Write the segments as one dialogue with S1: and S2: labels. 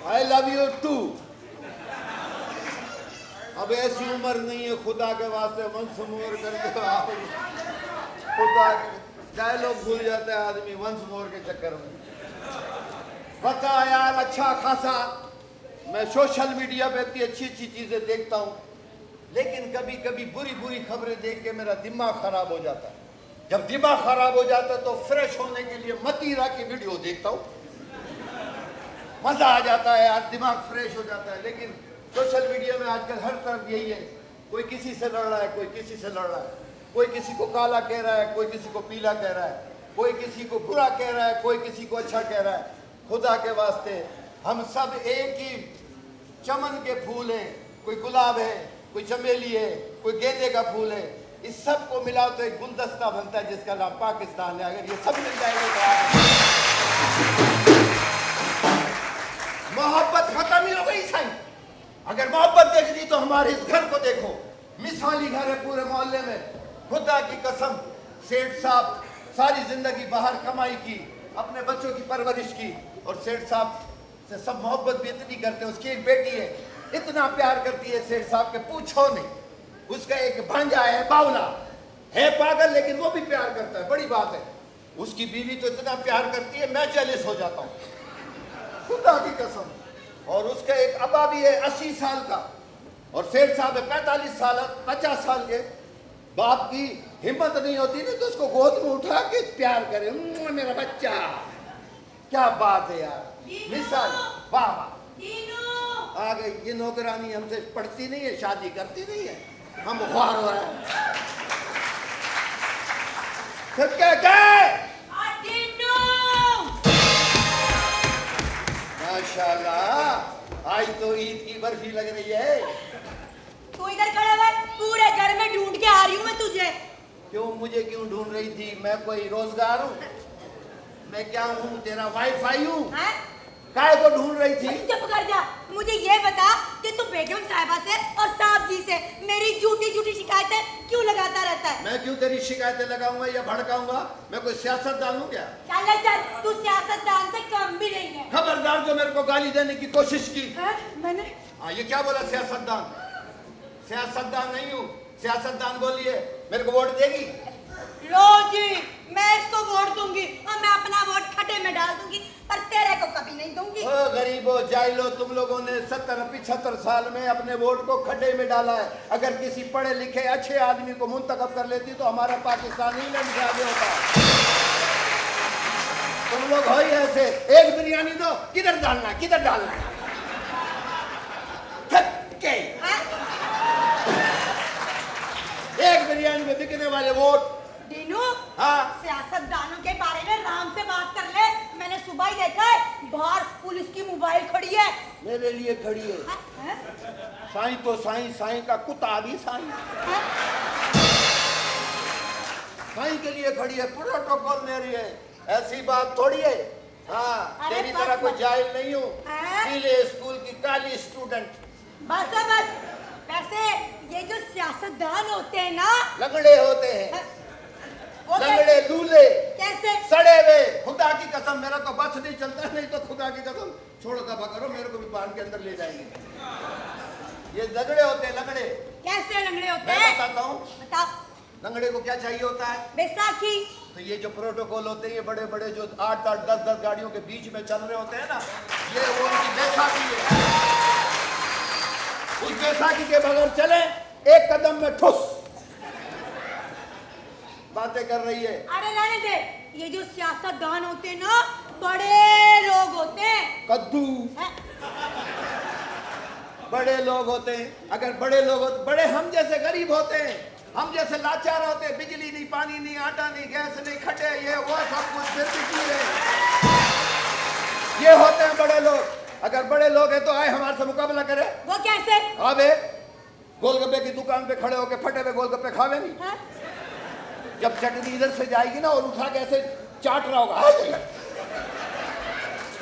S1: I love you too. अब ऐसी उम्र नहीं है खुदा के वास्ते वंश मोर करके आप खुदा डायलॉग भूल जाता है आदमी वंश मोर के चक्कर में। पता यार अच्छा खासा मैं सोशल मीडिया पे इतनी अच्छी अच्छी चीजें देखता हूँ, लेकिन कभी कभी बुरी बुरी खबरें देख के मेरा दिमाग खराब हो जाता है। जब दिमाग खराब हो जाता है तो फ्रेश होने के लिए मतीरा की वीडियो देखता हूँ, मजा आ जाता है यार, दिमाग फ्रेश हो जाता है। लेकिन सोशल मीडिया में आजकल हर तरफ यही है, कोई किसी से लड़ रहा है, कोई किसी से लड़ रहा है, कोई किसी को काला कह रहा है, कोई किसी को पीला कह रहा है, कोई किसी को बुरा कह रहा है, कोई किसी को अच्छा कह रहा है। खुदा के वास्ते हम सब एक ही चमन के फूल हैं, कोई गुलाब है, कोई चमेली है, कोई गेंदे का फूल है, इस सब को मिलाओ तो एक गुलदस्ता बनता है जिसका नाम पाकिस्तान है। अगर ये सब मिल जाएगा तो मोहब्बत खत्म ही हो गई साईं। अगर मोहब्बत देख दी तो हमारे इस घर को देखो, मिसाली घर है पूरे मोहल्ले में। खुदा की कसम, सेठ साहब सारी जिंदगी बाहर कमाई की, अपने बच्चों की परवरिश की, और सेठ साहब से सब मोहब्बत भी इतनी करते हैं। उसकी एक बेटी है, इतना प्यार करती है सेठ साहब के पूछो नहीं। उसका एक भांजा है बावला, है पागल, लेकिन वो भी प्यार करता है, बड़ी बात है। उसकी बीवी तो इतना प्यार करती है मैं जेलस हो जाता हूँ खुदा की कसम। और उसका एक अबा भी है 80 साल का, और सेठ साहब है 45 साल 50 साल के। बाप की हिम्मत नहीं होती नहीं तो उसको गोद में उठा के प्यार करे, मेरा बच्चा। क्या बात है यार, मिसाल वाह वाह। आ गई ये नौकरानी, हमसे पढ़ती नहीं है, शादी करती नहीं है, हम बुखार हो रहा है। फिर क्या गए माशाल्लाह, आज तो ईद की बर्फी लग रही है।
S2: तू इधर खड़ा है, पूरे घर में ढूंढ के आ रही हूँ मैं तुझे।
S1: क्यों, मुझे क्यों ढूंढ रही थी? मैं कोई रोजगार हूँ? मैं क्या हूँ, तेरा वाईफाई हूँ? काय को ढूंढ रही थी?
S2: चुप कर जा। मुझे ये बता कि तू बेगम साहिबा से और साहब जी से मेरी झूठी झूठी शिकायतें क्यों लगाता रहता है?
S1: मैं क्यों तेरी शिकायतें लगाऊंगा या भड़काऊंगा? मैं कोई सियासतदान हूँ क्या?
S2: चल चल, तू सियासतदान से कम भी नहीं है।
S1: खबरदार जो मेरे को गाली देने की कोशिश की।
S2: मैंने
S1: ये क्या बोला? सियासतदान? सियासतदान नहीं हूँ, सियासतदान बोलिए। मेरे को वोट देगी?
S2: लो जी, मैं इसको वोट दूंगी और मैं अपना वोट खड्डे में डाल दूंगी, पर तेरे को कभी नहीं दूंगी।
S1: ओ गरीबो जाहिलो, तुम लोगों ने 70-75 साल में अपने वोट को खड्डे में डाला है। अगर किसी पढ़े लिखे अच्छे आदमी को मुंतखब कर लेती तो हमारा पाकिस्तान इंग्लैंड से आगे होता। तुम लोग हो ही ऐसे, एक बिरयानी दो, किधर डालना किधर डालना। एक बिरयानी में बिकने वाले वोट।
S2: दीनू,
S1: हाँ,
S2: सियासतदानों के बारे में राम से बात कर ले। मैंने सफाई देखा है? बाहर पुलिस की मोबाइल खड़ी है।
S1: मेरे लिए खड़ी है।
S2: हैं?
S1: साईं तो साईं, साईं का कुत्ता भी साईं।
S2: हैं?
S1: साईं के लिए खड़ी है, प्रोटोकॉल ले रही है, ऐसी बात थोड़ी है। हाँ,
S2: अरे
S1: तेरी
S2: बस
S1: तरह कोई
S2: बस।
S1: जाहिल नहीं हूँ,
S2: हैं?
S1: नीले स्कूल की काली स्टूडेंट।
S2: बस है बस। वैसे ये जो सियासतदान होते हैं ना,
S1: लंगड़े होते हैं,
S2: वो
S1: लंगड़े लूले,
S2: कैसे?
S1: सड़े हुए। खुदा की कसम, मेरा तो बस नहीं चलता, नहीं तो खुदा की कसम छोड़ो, दफा करो, मेरे को भी बांध के अंदर ले जाएंगे। ये लंगड़े होते हैं, लंगड़े।
S2: कैसे लंगड़े होते
S1: मैं
S2: हैं?
S1: बताता हूँ,
S2: बताओ।
S1: लंगड़े को क्या चाहिए होता है?
S2: बैसाखी।
S1: तो ये जो प्रोटोकॉल होते हैं, ये बड़े बड़े जो 8-8, 10-10 गाड़ियों के बीच में चल रहे होते हैं ना, ये वो उनकी बैसाखी है। उस बैसाखी के बगैर चले, एक कदम में ठुस। बातें कर रही है।
S2: अरे रहने दे। ये जो सियासतदान होते हैं ना, बड़े लोग होते हैं।
S1: कद्दू।
S2: हैं?
S1: बड़े लोग होते हैं, अगर बड़े लोग होते, बड़े हम जैसे गरीब होते हैं, हम जैसे लाचार होते हैं, बिजली नहीं, पानी नहीं, आटा नहीं, गैस नहीं, खटे, ये वो सब कुछ फिर भी जी रहे। ये होते हैं बड़े लोग। अगर बड़े लोग हैं तो आए हमारे से मुकाबला करे।
S2: वो कैसे?
S1: आवे, गोलगप्पे की दुकान पे खड़े होके फटे हुए गोलगप्पे खावे नहीं।
S2: हैं?
S1: जब चटनी इधर से जाएगी ना और उठा के ऐसे चाट रहा होगा,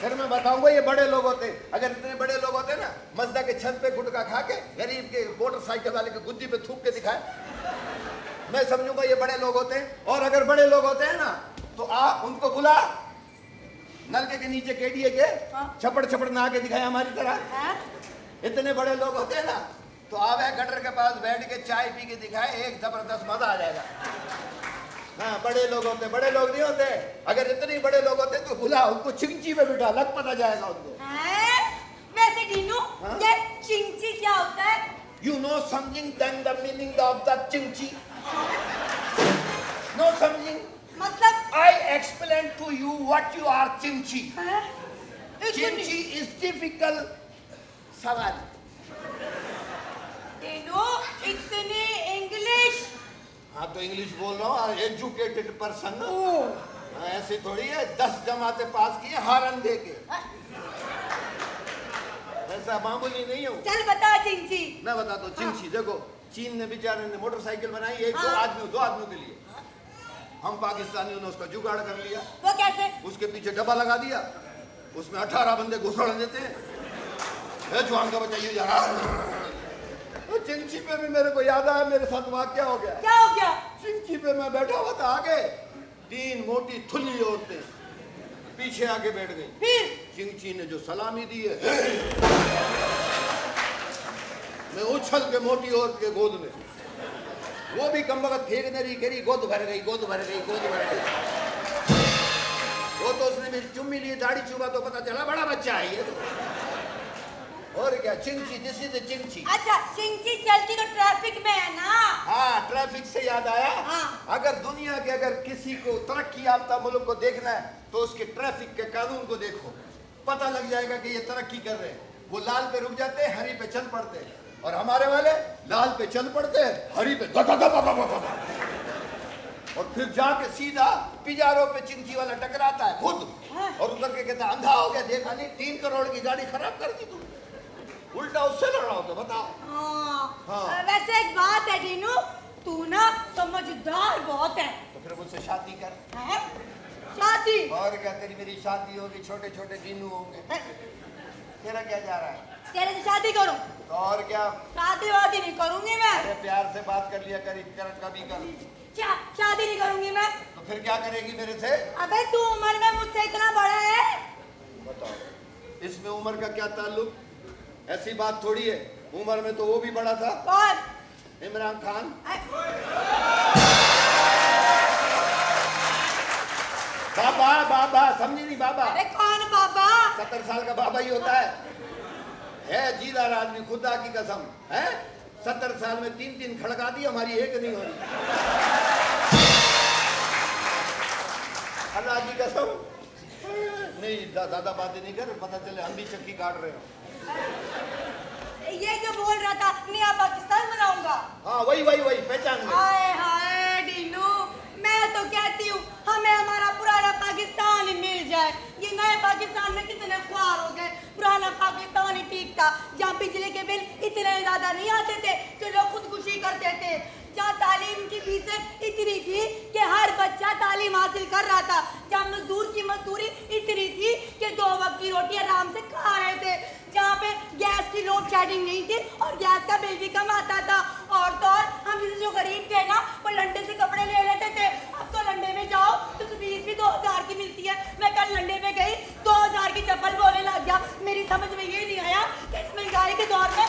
S1: फिर मैं बताऊंगा ये बड़े लोग होते। अगर इतने बड़े लोग होते ना, मजदा के छत पे गुटखा खा के गरीब के मोटरसाइकिल वाले के गुद्दी पे थूक के दिखाए, मैं समझूंगा ये बड़े लोग होते हैं। और अगर बड़े लोग होते हैं ना, तो आ उनको बुला, नलके के नीचे केडिए के छपड़ छपड़ नहा के दिखाए हमारी तरह।
S2: हैं?
S1: इतने बड़े लोग होते हैं ना, तो आवे गटर के पास बैठ के चाय पी के दिखाए, एक जबरदस्त मजा आ जाएगा। हाँ, बड़े लोग होते, बड़े लोग नहीं होते। अगर इतने बड़े लोग होते तो बुला, उनको चिंची में बिठा, लग पता जाएगा उनको।
S2: हैं? वैसे डीनू,
S1: हाँ?
S2: ये चिंची क्या होता है?
S1: You know something then the meaning of the चिंची? No something?
S2: मतलब?
S1: I explain to you what you are चिंची.
S2: हैं?
S1: चिंची is difficult सवाल।
S2: डीनू, इतनी इंग्लिश।
S1: हाँ तो इंग्लिश बोल रहा हूँ, एजुकेटेड पर्सन। ऐसे थोड़ी है, 10 जमाते पास किए हारन दे के, ऐसा मामूली नहीं हूँ।
S2: चल बता चिंची।
S1: मैं बताता हूँ चिंची। देखो, चीन ने बेचारे ने मोटरसाइकिल बनाई, एक दो आदमियों के लिए। हम पाकिस्तानियों ने उसका जुगाड़ कर लिया।
S2: वो कैसे?
S1: उसके पीछे डब्बा लगा दिया, उसमें 18 बंदे घुसड़ देते हैं। जुआन का बच्चा ये जा रहा है। चिंची पे भी मेरे को याद आया, मेरे साथ वहां क्या हो गया।
S2: क्या हो गया?
S1: चिंची पे मैं बैठा हुआ था, आगे 3 मोटी थुल्ली औरतें पीछे आके बैठ गई।
S2: फिर?
S1: चिंची ने जो सलामी दी है, मैं उछल के मोटी औरत के गोद में, वो भी कम वक्त फेंक दे रही, कह रही गोद भर गई, गोद भर गई, गोद भर गई। वो तो उसने मेरी चुम्मी ली, दाढ़ी चुबा तो पता चला बड़ा बच्चा है ये। और क्या, चिंची, दिस इज चिंची।
S2: अच्छा, चिंची चलती तो ट्रैफिक में है ना?
S1: हाँ, ट्रैफिक से याद आया।
S2: हाँ।
S1: अगर दुनिया के अगर किसी को तरक्की याफ्ता मुल्क को देखना है तो उसके ट्रैफिक के कानून को देखो, पता लग जाएगा कि ये तरक्की कर रहे हैं। वो लाल पे रुक जाते हैं, हरी पे चल पड़ते हैं, और हमारे वाले लाल पे चल पड़ते हैं, हरी पे और फिर जाके सीधा पिजारो पे चिंची वाला टकराता है खुद, और उधर के कहता अंधा हो गया, देखा नहीं 3 करोड़ की गाड़ी खराब कर दी तू, उल्टा उससे लड़ रहा हो तो बताओ।
S2: हाँ। वैसे एक बात है डीनू, तू ना समझदार बहुत है।
S1: तो फिर मुझसे शादी कर।
S2: हैं? शादी?
S1: और क्या, तेरी मेरी शादी होगी, छोटे छोटे दीनू होंगे। तेरा क्या जा रहा है?
S2: तेरे से शादी करूं?
S1: तो और क्या,
S2: शादी वादी नहीं करूंगी मैं।
S1: अरे प्यार से बात कर लिया करी कर, कभी कर।
S2: क्या शादी नहीं करूंगी मैं?
S1: तो फिर क्या करेगी मेरे से?
S2: अबे तू उम्र में मुझसे इतना बड़ा है।
S1: बताओ, इसमें उम्र का क्या ताल्लुक? ऐसी बात थोड़ी है, उम्र में तो वो भी बड़ा था।
S2: कौन?
S1: इमरान खान। बाबा, बाबा समझी नहीं? बाबा।
S2: अरे कौन बाबा?
S1: 70 साल का बाबा ही होता है जीदार आदमी, खुदा की कसम है। 70 साल में 3 खड़का दी, हमारी एक नहीं हो रही। अल्लाह की कसम नहीं, ज्यादा बातें नहीं कर, पता चले हम भी चक्की काट रहे हो।
S2: ये जो बोल रहा था नया पाकिस्तान बनाऊंगा।
S1: हाँ वही वही वही, पहचान गए।
S2: हाय हाय डीनू, मैं तो कहती हूँ हमें हमारा पुराना पाकिस्तान ही मिल जाए। ये नया पाकिस्तान पुराना पाकिस्तान ही ठीक था, जहाँ बिजली के बिल इतने ज्यादा नहीं आते थे कि लोग खुदकुशी करते थे, जहाँ तालीम की फीसें इतनी थी कि हर बच्चा तालीम हासिल कर रहा था, जहाँ मजदूर की मजदूरी इतनी थी कि 2 वक्त की रोटी आराम से खा रहे थे, जहाँ पे गैस की लोड शेडिंग नहीं थी और गैस का बिल भी कम आता था। और तो और हम जैसे जो गरीब थे ना, वो लंडे से कपड़े ले लेते थे। अब तो लंडे में जाओ तो कमीज भी 2000 की मिलती है। मैं कल लंडे में गई, 2000 की चप्पल बोलने लग गया। मेरी समझ में ये नहीं आया कि इस महंगाई के दौर में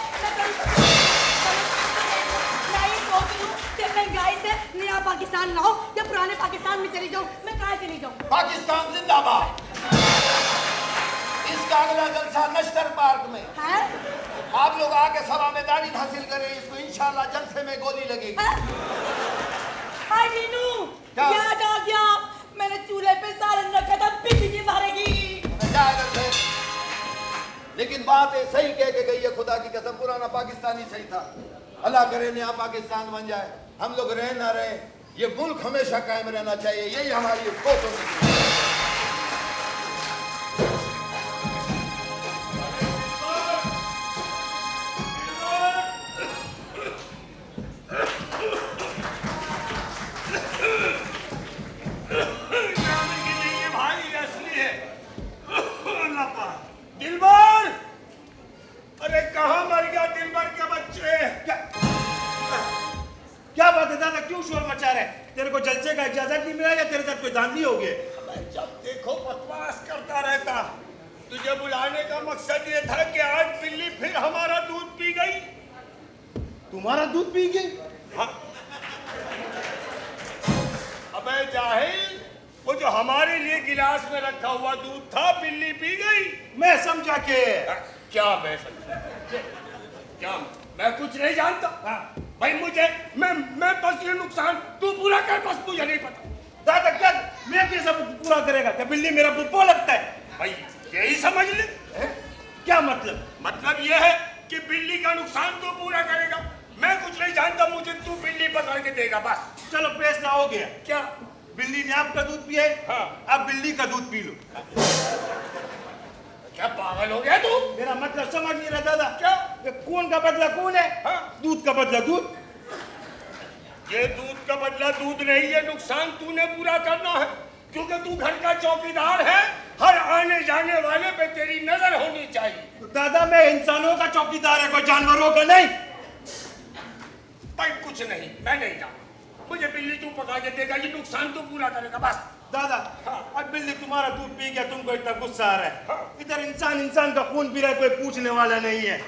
S2: मैं ये सोच रही हूँ कि महंगाई से नया पाकिस्तान लाओ या पुराने पाकिस्तान में चली जाऊँ। मैं कहाँ चली जाऊँ?
S1: पाकिस्तान जिंदाबाद। इसका अगला जलसा नश्तर पार्क में
S2: है?
S1: आप लोग आके सभा में तारीफ हासिल करें, इसको इंशाल्लाह जलसे में गोली लगेगी।
S2: हाय नीनू,
S1: क्या?
S2: याद आ गया, मैंने चूल्हे पे सालन रखा था, बिजली मारेगी।
S1: लेकिन बात है सही कह के गई है, खुदा की कसम पुराना पाकिस्तान ही सही था। अल्लाह करे नया पाकिस्तान बन जाए, हम लोग रहे ना रहे, ये मुल्क हमेशा कायम रहना चाहिए, यही हमारी सोच होनी चाहिए।
S3: दिलबर, अरे कहाँ मर गया दिलबर के बच्चे? क्या बात है दादा, क्यों शोर मचा रहे? तेरे को जलसे का इजाजत नहीं मिला या तेरे साथ कोई धांधली हो गई? जब देखो बकवास करता रहता। तुझे बुलाने का मकसद ये था कि आज बिल्ली फिर हमारा दूध पी गई। तुम्हारा दूध पी गई? हाँ। अबे जाहिल, वो जो हमारे लिए गिलास में रखा हुआ दूध था, बिल्ली पी गई। मैं समझा के क्या मैं समझा? क्या मैं कुछ नहीं जानता? भाई मुझे मैं बस ये नुकसान तू पूरा कर, बस मुझे नहीं पता। दादा क्या मैं कैसे पूरा करेगा? क्या बिल्ली मेरा बुप्पो लगता है? भाई यही समझ ले। क्या मतलब? मतलब ये है कि बिल्ली का नुकसान तू पूरा करेगा। मैं कुछ नहीं जानता, मुझे तू बिल्ली पकड़ के देगा बस। चलो फैसला हो गया। क्या? बिल्ली ने आपका दूध पिया है? हाँ। अब बिल्ली का दूध पी लो। क्या पागल हो गया तू? मेरा मतलब समझ नहीं रहा दादा। क्या? ये खून का बदला खून है, हाँ? दूध का बदला दूध। ये दूध का बदला दूध नहीं, ये नुकसान तूने पूरा करना है, क्योंकि तू घर का चौकीदार है। हर आने जाने वाले पे तेरी नजर होनी चाहिए। तो दादा मैं इंसानों का चौकीदार है, कोई जानवरों का नहीं। भाई कुछ नहीं, मैं नहीं जानता। मुझे बिल्ली तू पका के देगा, ये नुकसान तू पूरा करेगा बस। दादा हाँ। अब बिल्ली तुम्हारा दूध पी गया, तुमको इतना गुस्सा आ रहा है? हाँ। इधर इंसान का खून पी रहा है, कोई पूछने वाला नहीं है।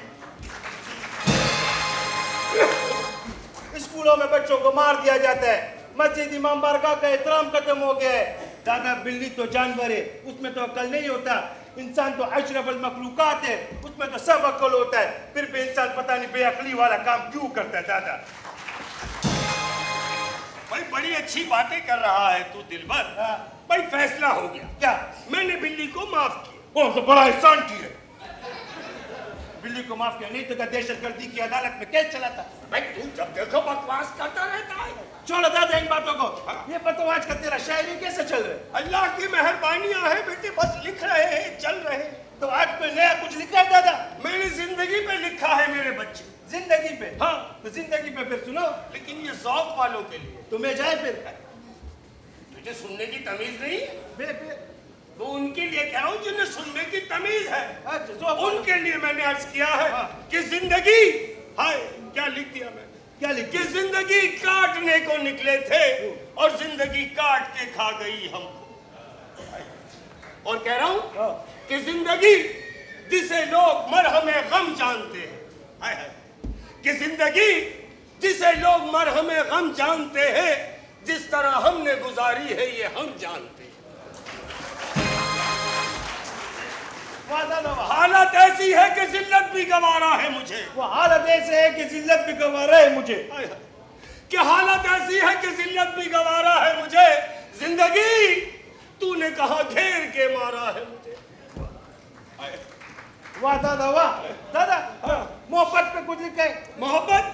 S3: स्कूलों में बच्चों को मार दिया जाता है, मस्जिद इमाम बारगाह का एहतराम खत्म हो गया है। दादा बिल्ली तो जानवर है, उसमें तो अकल नहीं होता। इंसान तो अशरफुल मखलूकात है, उसमें तो सब अकल होता है। फिर भी इंसान पता नहीं बेअकली वाला काम क्यों करता है। दादा भाई बड़ी अच्छी बातें कर रहा है तू दिलबर। भाई फैसला हो गया। क्या? मैंने बिल्ली को माफ किया। तो बड़ा एहसान किया। बिल्ली को माफ किया, नहीं तो क्या दहशतगर्दी की अदालत में केस चला था। भाई तू जब देखो बकवास करता रहता है। छोड़ो दादा इन बातों को। ये बताओ आज का तेरा शायरी कैसे चल रहा है? अल्लाह की मेहरबानियां है बेटे, बस लिख रहे हैं, चल रहे हैं। तो आज कोई नया कुछ लिखा है दादा? मैंने जिंदगी पे लिखा है मेरे बच्चे। जिंदगी पे? हाँ। तो जिंदगी पे फिर सुनो, लेकिन ये शौक वालों के लिए। तुम्हें जाए फिर? तुझे सुनने की तमीज नहीं है? तो उनके लिए कह रहा हूँ जिन्हें सुनने की तमीज है। अच्छा, उनके लिए मैंने अर्ज किया है कि जिंदगी, हाय क्या लिख दिया मैंने? क्या लिख? कि जिंदगी काटने को निकले थे और जिंदगी काट के खा गई हमको। और कह रहा हूँ कि जिंदगी जिसे लोग मरहमे गम जानते हैं, हाय हाय, कि जिंदगी जिसे लोग मरहमे गम जानते हैं, जिस तरह हमने गुजारी है ये हम जानते हैं। हालत ऐसी है कि जिल्लत भी गवारा है मुझे। वो हालत ऐसे है कि जिल्लत भी गवारा है मुझे। कि हालत ऐसी है कि जिल्लत भी गवारा है मुझे। जिंदगी तूने कहा घेर के मारा है मुझे। वाह दादा वाह। दादा मोहब्बत पे कुछ लिखा है? मोहब्बत?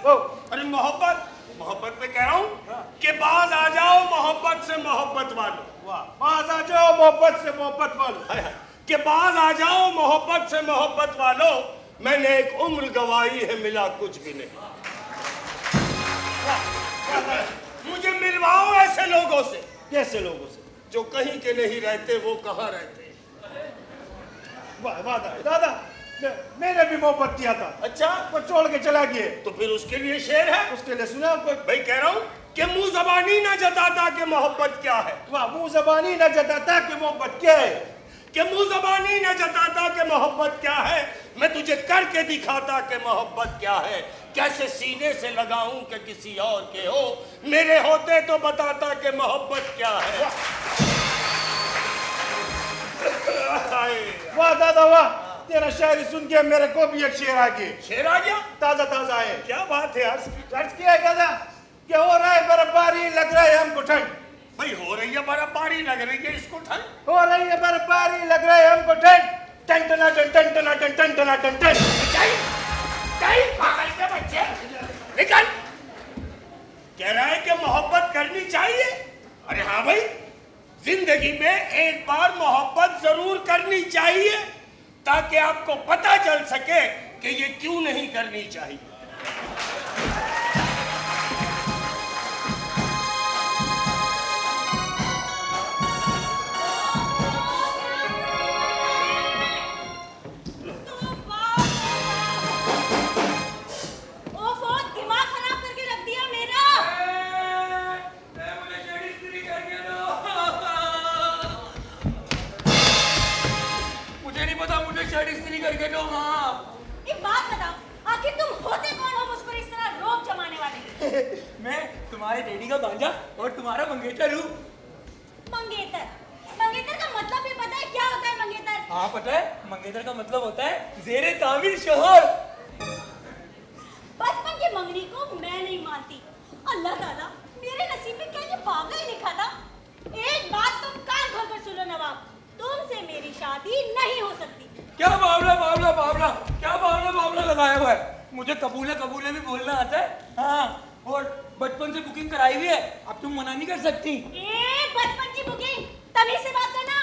S3: अरे मोहब्बत पे कह रहा हूँ कि बाज आ जाओ मोहब्बत से मोहब्बत वालो। वाह, बाज आ जाओ मोहब्बत से मोहब्बत वालो। कि बाज आ जाओ मोहब्बत से मोहब्बत वालों, मैंने एक उम्र गवाई है मिला कुछ भी नहीं। मुझे मिलवाओ ऐसे लोगों से। कैसे लोगों से? जो कहीं के नहीं रहते वो कहाँ रहते।
S4: वाह वाह दादा, मैंने भी मोहब्बत किया था।
S3: अच्छा,
S4: वो छोड़ के चला गया।
S3: तो फिर उसके लिए शेर है।
S4: उसके लिए सुना आपको?
S3: भाई कह रहा हूँ कि मुंह जबानी ना जताता कि मोहब्बत क्या है।
S4: वाह, मुंह जबानी न जताता कि मोहब्बत क्या है।
S3: कि मुंह जबानी न जताता कि मोहब्बत क्या है, मैं तुझे करके दिखाता कि मोहब्बत क्या है। कैसे सीने से लगाऊं कि किसी और के हो, मेरे होते तो बताता कि मोहब्बत क्या है।
S4: वाह दादा वाह, तेरा शायरी सुन के मेरे को भी एक शेर आ गया।
S3: शेर आ गया?
S4: ताजा ताजा है।
S3: क्या बात है यार।
S4: अर्ज किया है दादा, क्या हो रहा है बर्फबारी, लग रहा है हमको ठंड।
S3: भाई हो रही है बर्फबारी, लग रही है इसको ठंड।
S4: हो रही है बर्फबारी, लग रहा है हमको ठंड। टन टना टन टन टना टन टन टना टन टन।
S3: पागल के बच्चे, निकल। कह रहा है कि मोहब्बत करनी चाहिए। अरे हाँ भाई, जिंदगी में एक बार मोहब्बत जरूर करनी चाहिए, ताकि आपको पता चल सके कि ये क्यों नहीं करनी चाहिए।
S2: करके दो। हाँ, एक बात बताओ, आखिर तुम होते कौन हो मुझ पर इस तरह रोब जमाने वाले?
S5: मैं तुम्हारे डैडी का भांजा और तुम्हारा मंगेतर हूँ।
S2: मंगेतर? मंगेतर का मतलब भी पता है क्या होता है मंगेतर?
S5: हाँ पता है, मंगेतर का मतलब होता है जेरे तामीर शोहर।
S2: बचपन की मंगनी को मैं नहीं मानती। अल्लाह ताला, मेरे नसीब में क्या ये बावला ही लिखा था? एक बात तुम कान खोल कर सुनो नवाब, तुमसे मेरी शादी नहीं हो सकती।
S5: क्या बावला बावला बावला, क्या बावला बावला लगाया हुआ है? मुझे कबूले कबूले भी बोलना आता है। हाँ, और बचपन से बुकिंग कराई हुई है, अब तुम मना नहीं कर सकती।
S2: बचपन की बुकिंग, तमीज से बात करना।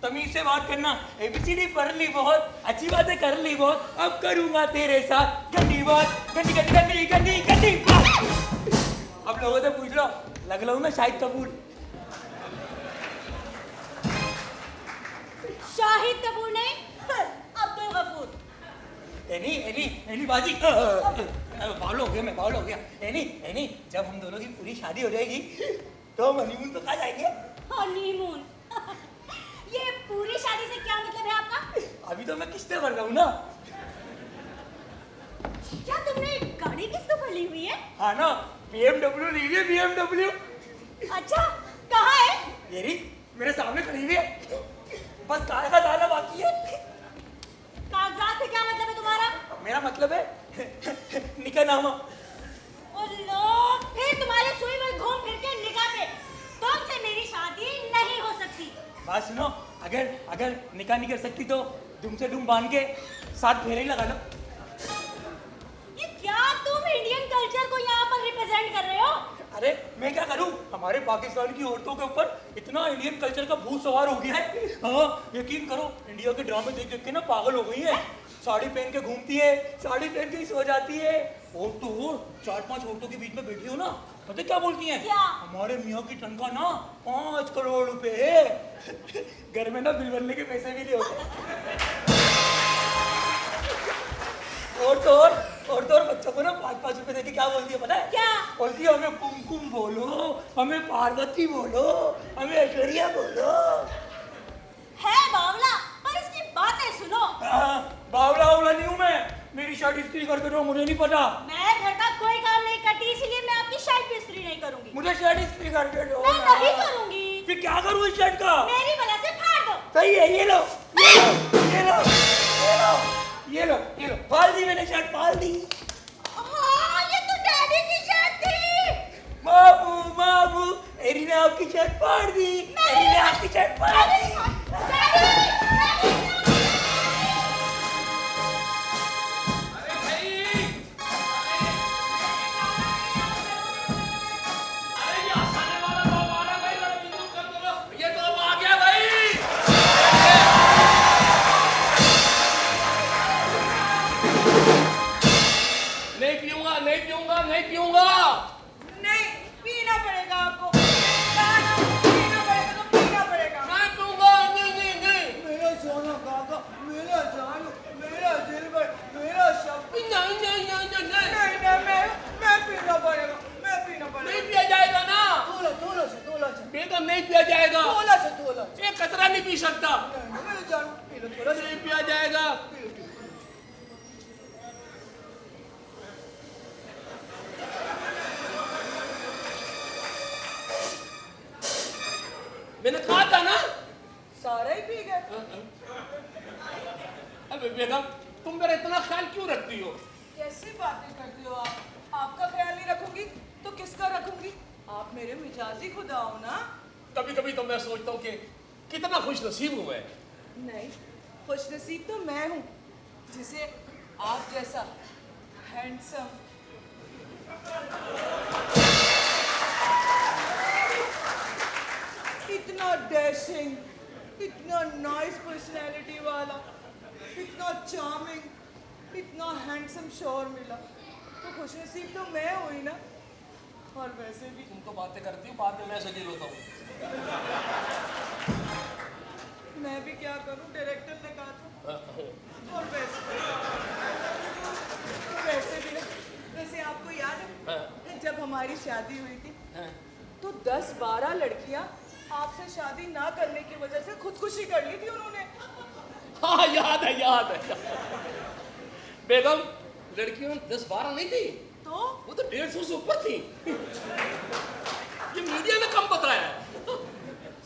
S5: तमीज से बात करना, एबीसीडी पढ़ ली बहुत, अच्छी बातें कर ली बहुत, अब करूंगा तेरे साथ गंदी बात, गंदी गंदी गंदी गंदी गंदी बात। अब लोगों से पूछ लो, लग लो ना शाहिद कपूर।
S2: शाहिद कपूर नहीं, अब्दुल गफूर।
S5: एनी बाजी, बावल हो गया मैं, बावल हो गया। एनी, जब हम दोनों की पूरी शादी हो जाएगी तो हम हनीमून पे कहाँ जाएंगे?
S2: हनीमून? ये पूरी शादी से क्या मतलब है आपका?
S5: अभी तो मैं किस्तें भर रहा हूँ ना।
S2: क्या तुमने गाड़ी किस्तों पर ली हुई है?
S5: हाँ ना, BMW ली हुई है, BMW।
S2: अच्छा, कहाँ है?
S5: येरी मेरे सामने खड़ी हुई है, बस कागज आना बाकी है।
S2: कागजात से क्या मतलब है तुम्हारा?
S5: मेरा मतलब है निकाहनामा।
S2: और लो, फिर तुम्हारे सुई में घूम फिर के निकाह पे तुमसे मेरी शादी नहीं हो सकती।
S5: बात सुनो, अगर निकाह नहीं कर सकती तो दुम से दुम बांध के 7 फेरे ही लगा लो।
S2: ये क्या तुम इंडियन कल्चर को यहाँ पर रिप्रेजेंट कर रहे हो?
S5: अरे मैं क्या करूं, हमारे पाकिस्तान की औरतों के ऊपर इतना इंडियन कल्चर का भूत सवार हो गया है। हाँ, यकीन करो, इंडिया के ड्रामे देख देख के ना पागल हो गई है। साड़ी पहन के घूमती है, साड़ी पहन के ही सो जाती है। और तो और 4-5 औरतों के बीच में बैठी हो ना, पता क्या बोलती हैं?
S2: क्या? हमारे
S5: मियाँ की तनख्वाह ना 5 करोड़ रुपए है। घर में ना बिल भरने के पैसे भी नहीं होते। और तो और बच्चों को ना 5-5 रुपए देके क्या बोलती है पता है?
S2: क्या
S5: बोलती है? हमें कुमकुम बोलो, हमें पार्वती बोलो, हमें ऐश्वर्या बोलो।
S2: है बावला, पर इसकी बातें सुनो।
S5: बावला वावला नहीं हूँ मैं, मेरी शर्ट इस्त्री करके दो, मुझे नहीं पता।
S2: मैं घर का कोई काम नहीं करती, इसलिए मैं आपकी शर्ट भी इस्त्री नहीं करूंगी।
S5: मुझे शर्ट इस्त्री करके दो।
S2: मैं नहीं करूंगी।
S5: फिर क्या करूँ इस शर्ट का?
S2: मेरी वजह से फाड़ दो।
S5: सही है, ये लो, ये लो, फाड़ दी मैंने शर्ट, फाड़ दी।
S2: हाँ, ये तो डैडी की शर्ट थी।
S5: बाबू, एरी ने आपकी शर्ट फाड़ दी। एरी ने आपकी शर्ट फाड़ दी।
S6: नहीं पी सकता।
S5: मैं जानू पी लो थोड़ा सा।
S6: नहीं पिया जाएगा। मैंने कहा था ना।
S5: सारा ही पी गए।
S6: अबे बेगम, तुम मेरा इतना ख्याल क्यों रखती हो?
S5: कैसी बातें करती हो आप? आपका ख्याल नहीं रखूंगी तो किसका रखूंगी? आप मेरे मिजाजी खुदा हो ना।
S6: कभी कभी तो मैं सोचता हूँ कि कितना खुश नसीब हूँ मैं।
S5: नहीं, खुशनसीब तो मैं हूँ जिसे आप जैसा हैंडसम, इतना डैशिंग, इतना नाइस पर्सनैलिटी वाला, इतना चार्मिंग, इतना हैंडसम शोर मिला तो खुशनसीब तो मैं हुई ना। और वैसे भी
S6: तुम तो बातें करती हो, बाद में मैं सजील होता हूँ।
S5: मैं भी क्या करूं, डायरेक्टर ने कहा था। और वैसे भी ना, वैसे आपको याद है जब हमारी शादी हुई थी तो 10-12 लड़कियां आपसे शादी ना करने की वजह से खुदकुशी कर ली थी उन्होंने।
S6: हाँ याद है, याद है। बेगम, लड़कियों 10-12 नहीं थी,
S5: तो
S6: वो तो 150 से ऊपर थी। ये मीडिया ने कम बताया।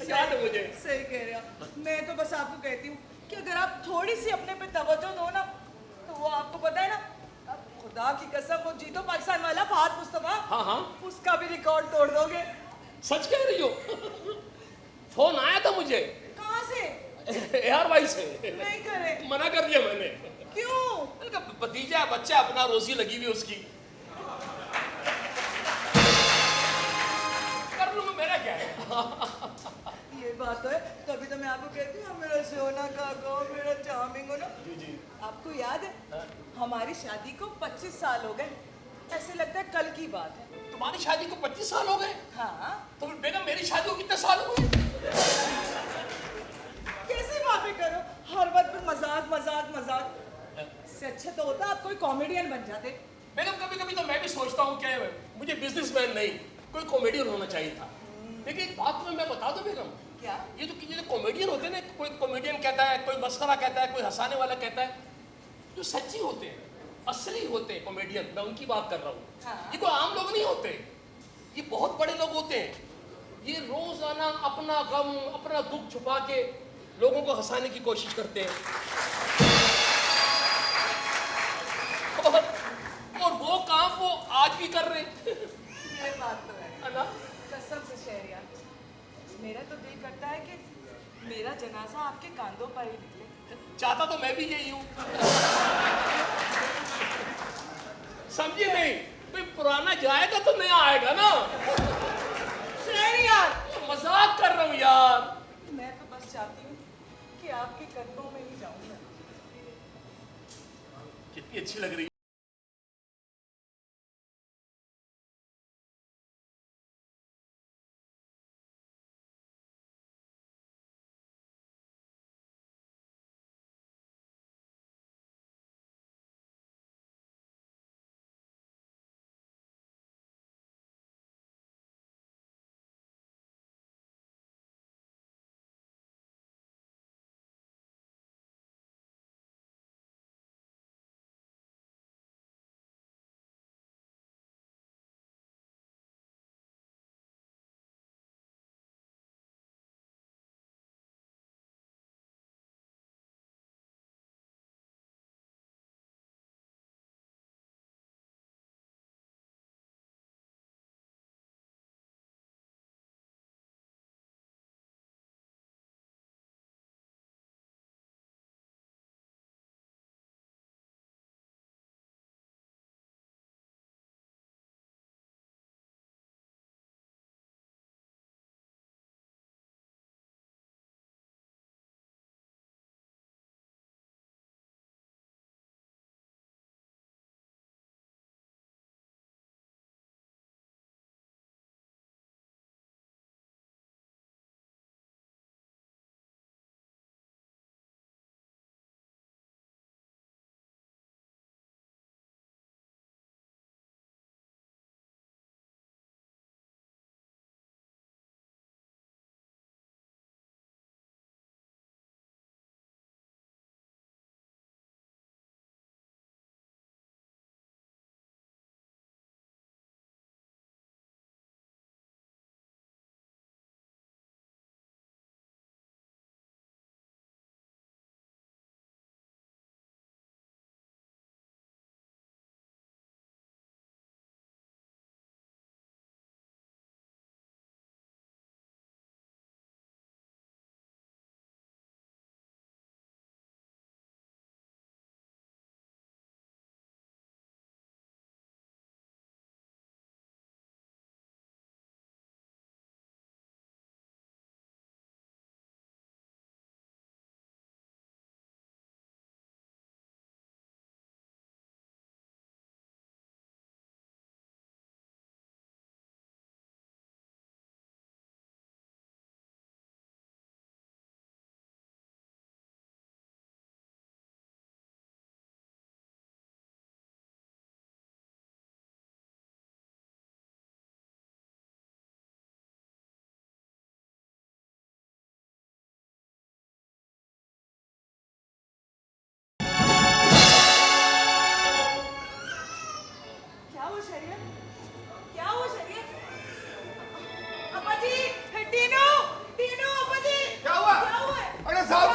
S6: याद है मुझे।
S5: सही कह रहे हो। मैं तो बस आपको कहती हूँ कि अगर आप थोड़ी सी अपने पे तवज्जो दो ना तो वो आपको पता है ना, अब खुदा की कसम वो जीतो पाकिस्तान वाला फहद मुस्तफा,
S6: हाँ हाँ,
S5: उसका भी रिकॉर्ड तोड़ दोगे।
S6: सच कह रही हो। फोन आया था मुझे।
S5: कहाँ से?
S6: यार भाई से।
S5: नहीं करे।
S6: मना कर दिया मैंने।
S5: क्यों?
S6: मैंने कहा, भतीजा बच्चा अपना, रोजी लगी हुई उसकी, कर लूँ, मेरा क्या है।
S5: ये बात है, तभी तो मैं आपको कहती हूँ मेरा सोना काका हो, मेरा चार्मिंग हो ना।
S6: जी जी।
S5: आपको याद है हमारी शादी को 25 साल हो गए, ऐसे लगता है कल की बात है।
S6: तुम्हारी शादी को 25 साल हो गए?
S5: हाँ।
S6: तो बेगम मेरी शादी को कितने साल हुए?
S5: कैसी बातें करो, हर वक्त पे मजाक मजाक मजाक। इससे अच्छा तो होता आप कोई कॉमेडियन बन जाते।
S6: बेगम कभी कभी तो मैं भी सोचता हूँ कि मुझे बिजनेसमैन नहीं, कोई कॉमेडियन होना चाहिए था। लेकिन एक बात तुम्हें मैं बता दूं बेगम,
S5: क्या?
S6: ये जो कॉमेडियन होते हैं ना, कोई कॉमेडियन कहता है, कोई मस्करा कहता है, कोई हंसाने वाला कहता है, जो सच्ची होते हैं, असली होते हैं कॉमेडियन, मैं उनकी बात कर रहा हूँ।
S5: हाँ।
S6: ये कोई आम लोग नहीं होते, ये बहुत बड़े लोग होते हैं। ये रोजाना अपना गम, अपना दुख छुपा के लोगों को हंसाने की कोशिश करते हैं। और वो काम वो आज भी कर रहे हैं।
S5: ये बात तो है
S6: ना?
S5: कसम से शहरिया, मेरा तो दिल करता है कि मेरा जनाजा आपके कांधों पर ही निकले।
S6: चाहता तो मैं भी यही हूँ। समझे नहीं? भाई पुराना जाएगा तो नया आएगा ना।
S5: शहरिया,
S6: मजाक कर रहा हूँ यार।
S5: मैं तो बस चाहती हूँ कि आपके कदमों में ही जाऊँ।
S6: कितनी अच्छी लग रही है।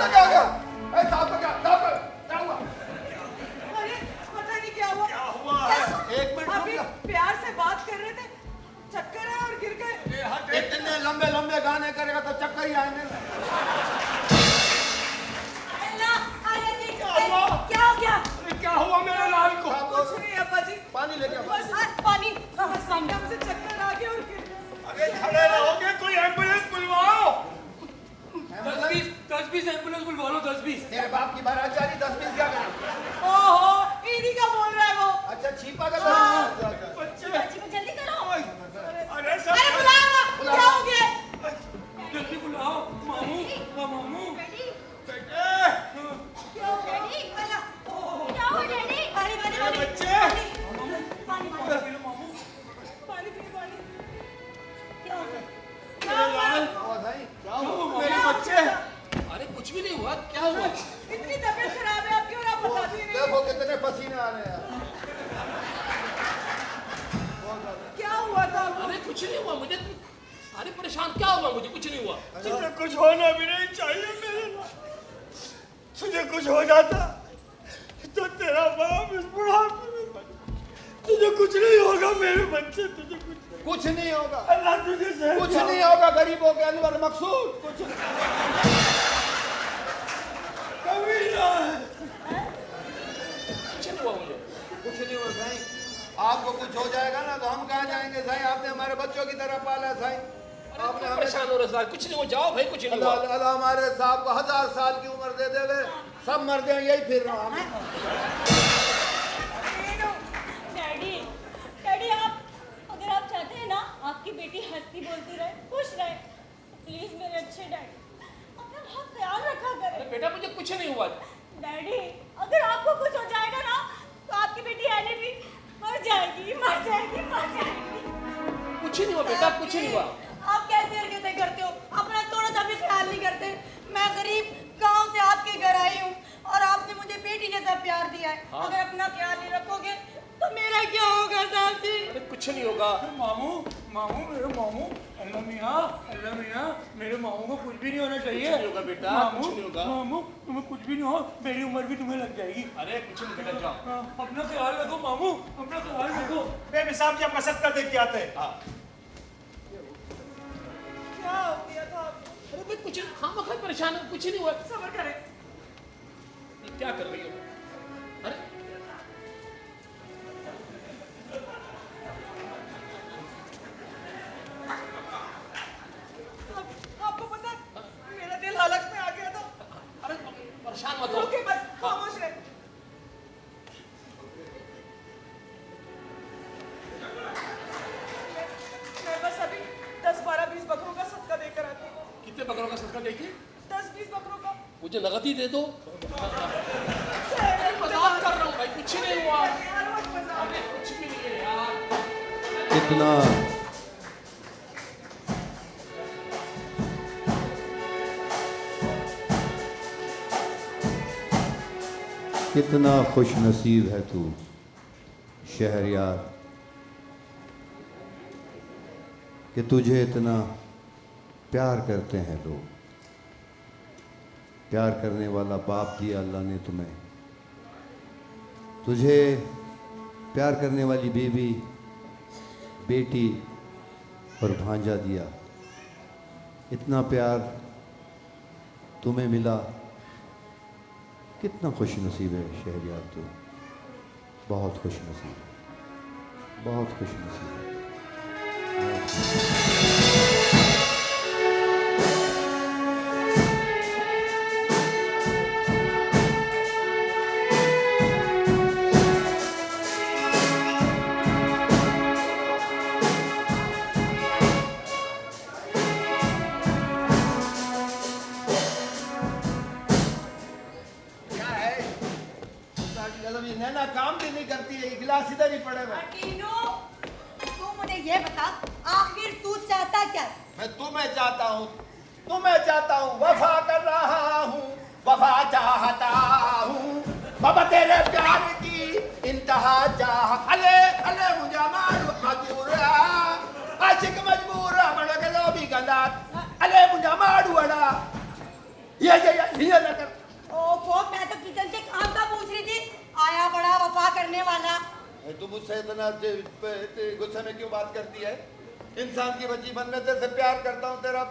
S1: में क्या हो गया? ए, साहब को क्या हुआ?
S7: अरे पता नहीं क्या हुआ।
S3: क्या हुआ?
S1: एक मिनट रुक
S7: अभी
S1: जा।
S7: प्यार से बात कर रहे थे, चक्कर आया और गिर गए।
S1: इतने लंबे लंबे गाने करेगा तो चक्कर ही आएंगे।
S2: अल्लाह, अरे जी,
S3: हुआ?
S2: क्या हो गया?
S3: अरे क्या हुआ मेरे लाल को?
S7: कुछ नहीं अब्बा जी,
S1: पानी लेके आओ।
S7: बस
S2: पानी।
S7: एकदम से चक्कर आ गया और गिर गए।
S3: अरे खड़े रहोगे, कोई एम्बुलेंस बुलवाओ।
S5: 10-20 एम्बुलेंस बुलवा लो, 10-20।
S1: तेरे बाप की बारात जा रही, 10-20 क्या करना?
S7: ओहो, इन्हीं का बोल रहा है वो।
S1: अच्छा छिपा कर
S3: बच्चे,
S2: बच्ची को जल्दी करो।
S3: अरे सब
S7: अरे बुलाओ ना, क्या हो गया?
S5: जल्दी बुलाओ मामू। मामू
S2: डैडी,
S3: बेटे,
S2: क्या हो डैडी? क्या हो डैडी? पानी पानी
S3: मेरे
S2: पानी।
S3: बच्चे।
S2: पानी पानी पानी।
S5: मामू
S7: पानी पी, पानी।
S2: क्या हो गया?
S7: क्या हुआ?
S1: क्या हुआ?
S3: मेरे बच्चे।
S6: अरे कुछ भी नहीं हुआ, क्या हुआ?
S7: इतनी तबीयत खराब है आपकी और आप बताती नहीं।
S1: देखो कितने पसीने आ रहे हैं।
S7: क्या हुआ था आपको?
S6: अरे कुछ नहीं हुआ मुझे। अरे परेशान क्या हुआ मुझे? कुछ नहीं हुआ।
S3: तुझे कुछ होना भी नहीं चाहिए मेरे लाल। तुझे कुछ हो जाता तो तेरा बाप इस बुढ़ापे में मर। तुझे कुछ नहीं होगा मेरे बच्चे, तुझे
S1: कुछ नहीं होगा।
S3: अल्लाह तुझे सेहत
S1: कुछ
S3: दे।
S1: नहीं होगा गरीबों के अनवर मकसूद। कुछ
S3: कभी ना।
S6: कुछ नहीं हुआ मुझे।
S1: कुछ नहीं होगा साईं। आपको कुछ हो जाएगा ना तो हम कहाँ जाएंगे साईं? आपने हमारे बच्चों की तरह पाला है साईं।
S6: अरे
S1: आपने
S6: क्यों
S1: हमें
S6: परेशान हो रहे साहब? कुछ नहीं हुआ, जाओ भाई, कुछ नहीं
S1: अल्लाह
S6: हुआ।
S1: अल्लाह हमारे साहब को 1000 साल की उम्र दे दे वे। सब मर जाए, यही फिर रहा हूँ।
S2: डैडी, डैडी आप अगर आप चाहते हैं ना आपकी बेटी हंसती बोलती रहे, खुश रहे, प्लीज मेरे अच्छे डैडी अपना बहुत ख्याल रखा
S6: अरे
S2: करें।
S6: बेटा मुझे कुछ नहीं हुआ।
S2: डैडी अगर आपको कुछ हो जाएगा ना तो आपकी बेटी एनी भी मर जाएगी, मर जाएगी, मर जाएगी।
S6: कुछ नहीं हुआ बेटा, कुछ नहीं हुआ।
S2: आप कैसे हरकतें करते हो? अपना थोड़ा सा भी ख्याल नहीं करते। मैं गरीब गांव से आपके घर आई हूँ और आपने मुझे बेटी जैसा प्यार दिया है।
S6: हाँ।
S2: अगर अपना ख्याल नहीं रखोगे तो मेरा क्या होगा साहब जी?
S6: अरे कुछ नहीं होगा।
S5: मामू मेरे मामू। अल्लाह मियाँ मेरे मामू को कुछ भी नहीं होना चाहिए।
S6: कुछ नहीं होगा बेटा,
S5: मामू,
S6: कुछ नहीं होगा।
S5: मामू तुम्हें कुछ भी नहीं हो, मेरी उम्र भी तुम्हें लग जाएगी।
S6: अरे कुछ नहीं बेटा, जाओ।
S5: हाँ, अपना ख्याल रखो मामू, अपना ख्याल रखो।
S3: बेबी साहब जी, हम सदका दे के आते हैं।
S7: क्या हो गया था आपको?
S6: अरे भाई कुछ हाँ मखन परेशान हो, कुछ नहीं हुआ।
S7: सब्र करें।
S6: ये क्या कर रही हो? अरे
S7: आपको पता है, मेरा दिल हालत में आ गया था।
S6: अरे परेशान मत हो।
S7: रुके बस, खामोश रहे। मैं बस अभी 10, 12, 20 बकरों का सदका देकर आती हूँ।
S6: कितने बकरों का सदका देखिए?
S7: 10, 20 बकरों का।
S6: मुझे नगद ही दे दो।
S7: अरे
S6: मजाक कर रहा हूँ भाई, कुछ नहीं हुआ।
S7: यार मत मजाक।
S6: अरे कुछ भी नहीं है यार।
S1: कितना कितना खुश नसीब है तू शहरयार कि तुझे इतना प्यार करते हैं लोग। प्यार करने वाला बाप दिया अल्लाह ने तुम्हें, तुझे प्यार करने वाली बीवी, बेटी और भांजा दिया। इतना प्यार तुम्हें मिला, कितना खुश नसीब है शहरयार तू। बहुत खुश नसीब है, बहुत खुश नसीब है। क्या है? ये नैना काम भी नहीं करती है, गिलास इधर ही पड़े हुए।
S2: टीनू, तू मुझे ये बता आखिर तू चाहता क्या?
S1: मैं तुम्हें चाहता हूँ, तुम्हें चाहता हूँ, वफा कर रहा हूँ, वफा चाहता हूँ। बाबा तेरे प्यार की इंतहा चाह, अले अले मुझे मारू मजबूरा, आशिक मजबूरा बड़ा के लो भी गंदा, अले मुझे मारू अड़ा, ये न तू मुझसे इतना गुस्से में क्यों बात करती है? इंसान की बच्ची बनने से प्यार करता हूँ तेरा,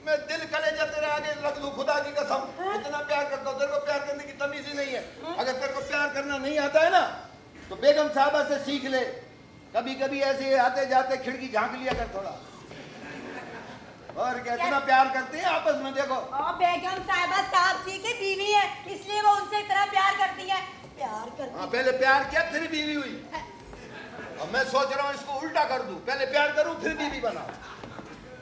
S1: मैं दिल कलेजा तेरे आगे रख दूं, खुदा की कसम। इतना प्यार करता हूँ, तेरे को प्यार करने की तमीज ही नहीं है। अगर तेरे को प्यार करना नहीं आता है ना तो बेगम साहबा से सीख ले। कभी कभी ऐसे आते जाते खिड़की झांक लिया कर थोड़ा। और क्या इतना प्यार करते हैं आपस में? देखो
S2: बेगम साहिबा साहब जी की बीवी है, इसलिए वो उनसे इतना प्यार करती है। प्यार करती
S1: हाँ, पहले प्यार किया फिर बीवी हुई। अब मैं सोच रहा हूँ इसको उल्टा कर दूं, पहले प्यार करूं फिर बीवी बनाऊं।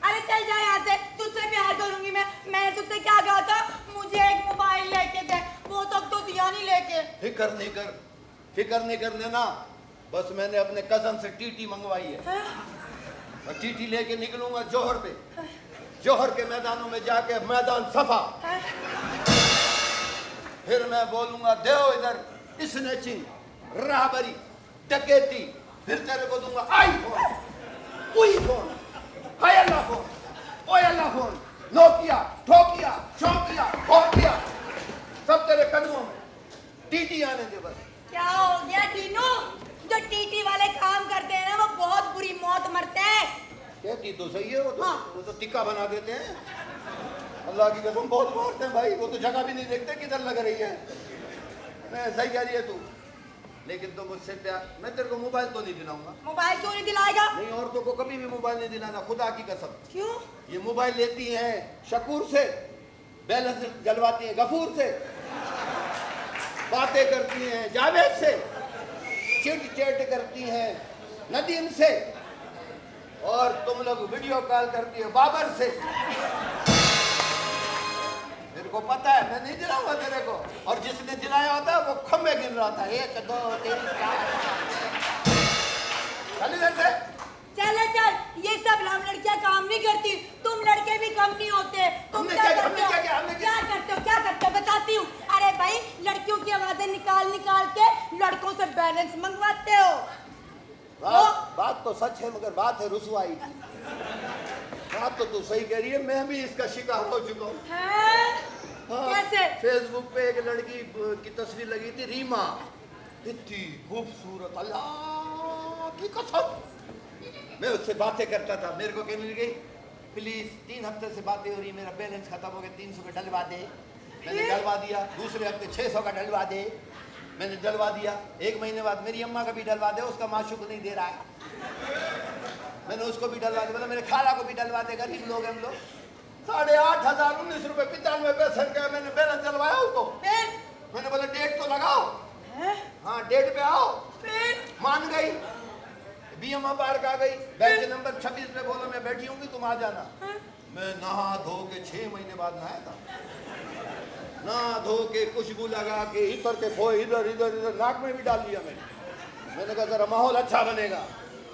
S2: अरे चल जा यहाँ से, तुझसे प्यार करूंगी मैं तुझसे क्या कहा था? मुझे एक मोबाइल लेके दे, वो तक तो दिया नहीं लेके।
S1: फिक्र नहीं करने ना, बस मैंने अपने कजन से टीटी मंगवाई है। मैं टीटी लेके निकलूंगा जोहर पे, जोहर के मैदानों में जाके मैदान सफा। फिर मैं बोलूंगा देव इधर स्नैचिंग, राबरी, डकैती। फिर तेरे को दूंगा आईफोन, उई फोन, हाय अल्लाह फोन, ओए अल्लाह फोन, नोकिया, ठोकिया, चौकिया, फोकिया, सब तेरे कदमों में। टीटी आने दे बस।
S2: क्या हो गया टीनू? जो टीटी वाले काम करते हैं ना वो बहुत बुरी मौत मरते हैं।
S1: कहती तो सही है,
S2: हाँ।
S1: वो तो टिक्का बना देते हैं। अल्लाह की कसम बहुत मारते हैं भाई, वो तो जगह भी नहीं देखते किधर लग रही है। मैं सही कह रही है तू, लेकिन तो मुझसे प्यार, मैं तेरे को मोबाइल तो नहीं दिलाऊंगा।
S2: मोबाइल क्यों नहीं दिलाएगा?
S1: नहीं, औरतों को कभी भी मोबाइल नहीं दिलाना, खुदा की कसम।
S2: क्यों?
S1: ये मोबाइल लेती हैं शकूर से, बैलेंस जलवाती हैं गफूर से, बातें करती हैं जावेद से, चिट चैट करती हैं नदीम से, और तुम लोग वीडियो कॉल करती है बाबर से। मेरे को पता है, मैं नहीं दिलाऊंगा तेरे को। और जिसने दिलाया होता है वो खम्बे गिन रहा था, 1 2 3 4। चल इधर से।
S2: चल, ये सब हम लड़कियां काम नहीं करती, तुम लड़के भी कम नहीं होते। तुम
S1: हमने
S2: क्या
S1: क्या-
S2: करते
S1: हमने
S2: हो?
S1: क्या- हमने क्या-
S2: क्या करते हो बताती हूँ। अरे भाई, लड़कियों की आवाजें निकाल के लड़कों से बैलेंस मंगवाते हो।
S1: बात तो सच है, मगर बात है रुसवाई की। बात तो तू सही कह रही है, मैं भी इसका शिकार हो चुका हूँ। हाँ,
S2: कैसे?
S1: फेसबुक पे एक लड़की की तस्वीर लगी थी, रीमा, इतनी खूबसूरत, अल्लाह की कसम। मैं उससे बातें करता था, मेरे को कहने लगी प्लीज 3 हफ्ते से बातें हो रही, मेरा बैलेंस खत्म हो गया, 300 का डलवा दे। मैंने डलवा दिया। दूसरे हफ्ते 600 का डलवा दे, मैंने डलवा दिया। 1 महीने बाद मेरी अम्मा का भी डलवा दे, उसका माशूक नहीं दे रहा है, मैंने उसको भी डलवा दिया। मेरे खाला को भी डलवा दे, गरीब लोग हम लोग। 8,500 19 रुपए 95 पैसे का मैंने बैलेंस डलवाया उसको। मैंने बोला डेट तो लगाओ। हाँ, डेट पे आओ। मान गई, बीएम पार्क आ गई, बेंच नंबर 26 पे बोलो मैं बैठी हूँ, तुम आ जाना। मैं नहा धो के 6 महीने बाद नहाया था, नहा धो के खुशबू लगा के इतर के फोए इधर इधर इधर नाक में भी डाल दिया मैंने कहा जरा माहौल अच्छा बनेगा।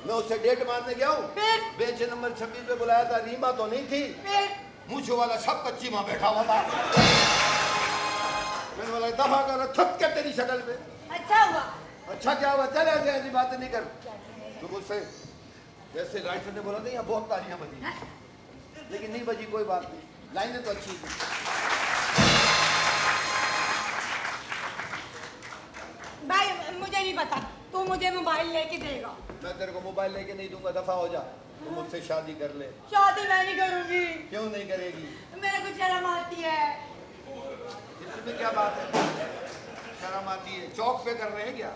S1: मैं उससे डेट मारने गया हूँ, बेंच नंबर 26 पे बुलाया था, रीमा तो नहीं थी, मूछों वाला सब कच्ची माँ बैठा हुआ था। मैंने बोला दफा कर, थक के तेरी शक्ल पे।
S2: अच्छा हुआ।
S1: अच्छा क्या हुआ? चल ऐसे ऐसी बातें नहीं कर। तो मुझसे जैसे राइटर ने बोला था, यहाँ बहुत तालियां बजी, लेकिन नहीं बजी, कोई बात नहीं, लाइनें तो अच्छी थी।
S2: भाई मुझे नहीं पता, तू मुझे मोबाइल लेके देगा।
S1: मैं तेरे को मोबाइल लेके नहीं दूंगा, दफा हो जा। तू मुझसे शादी कर ले।
S2: शादी मैं नहीं करूंगी।
S1: क्यों नहीं करेगी?
S2: मेरे को शर्म आती है।
S1: इसमें क्या बात है, शर्म आती है? चौक पे कर रहे हैं क्या?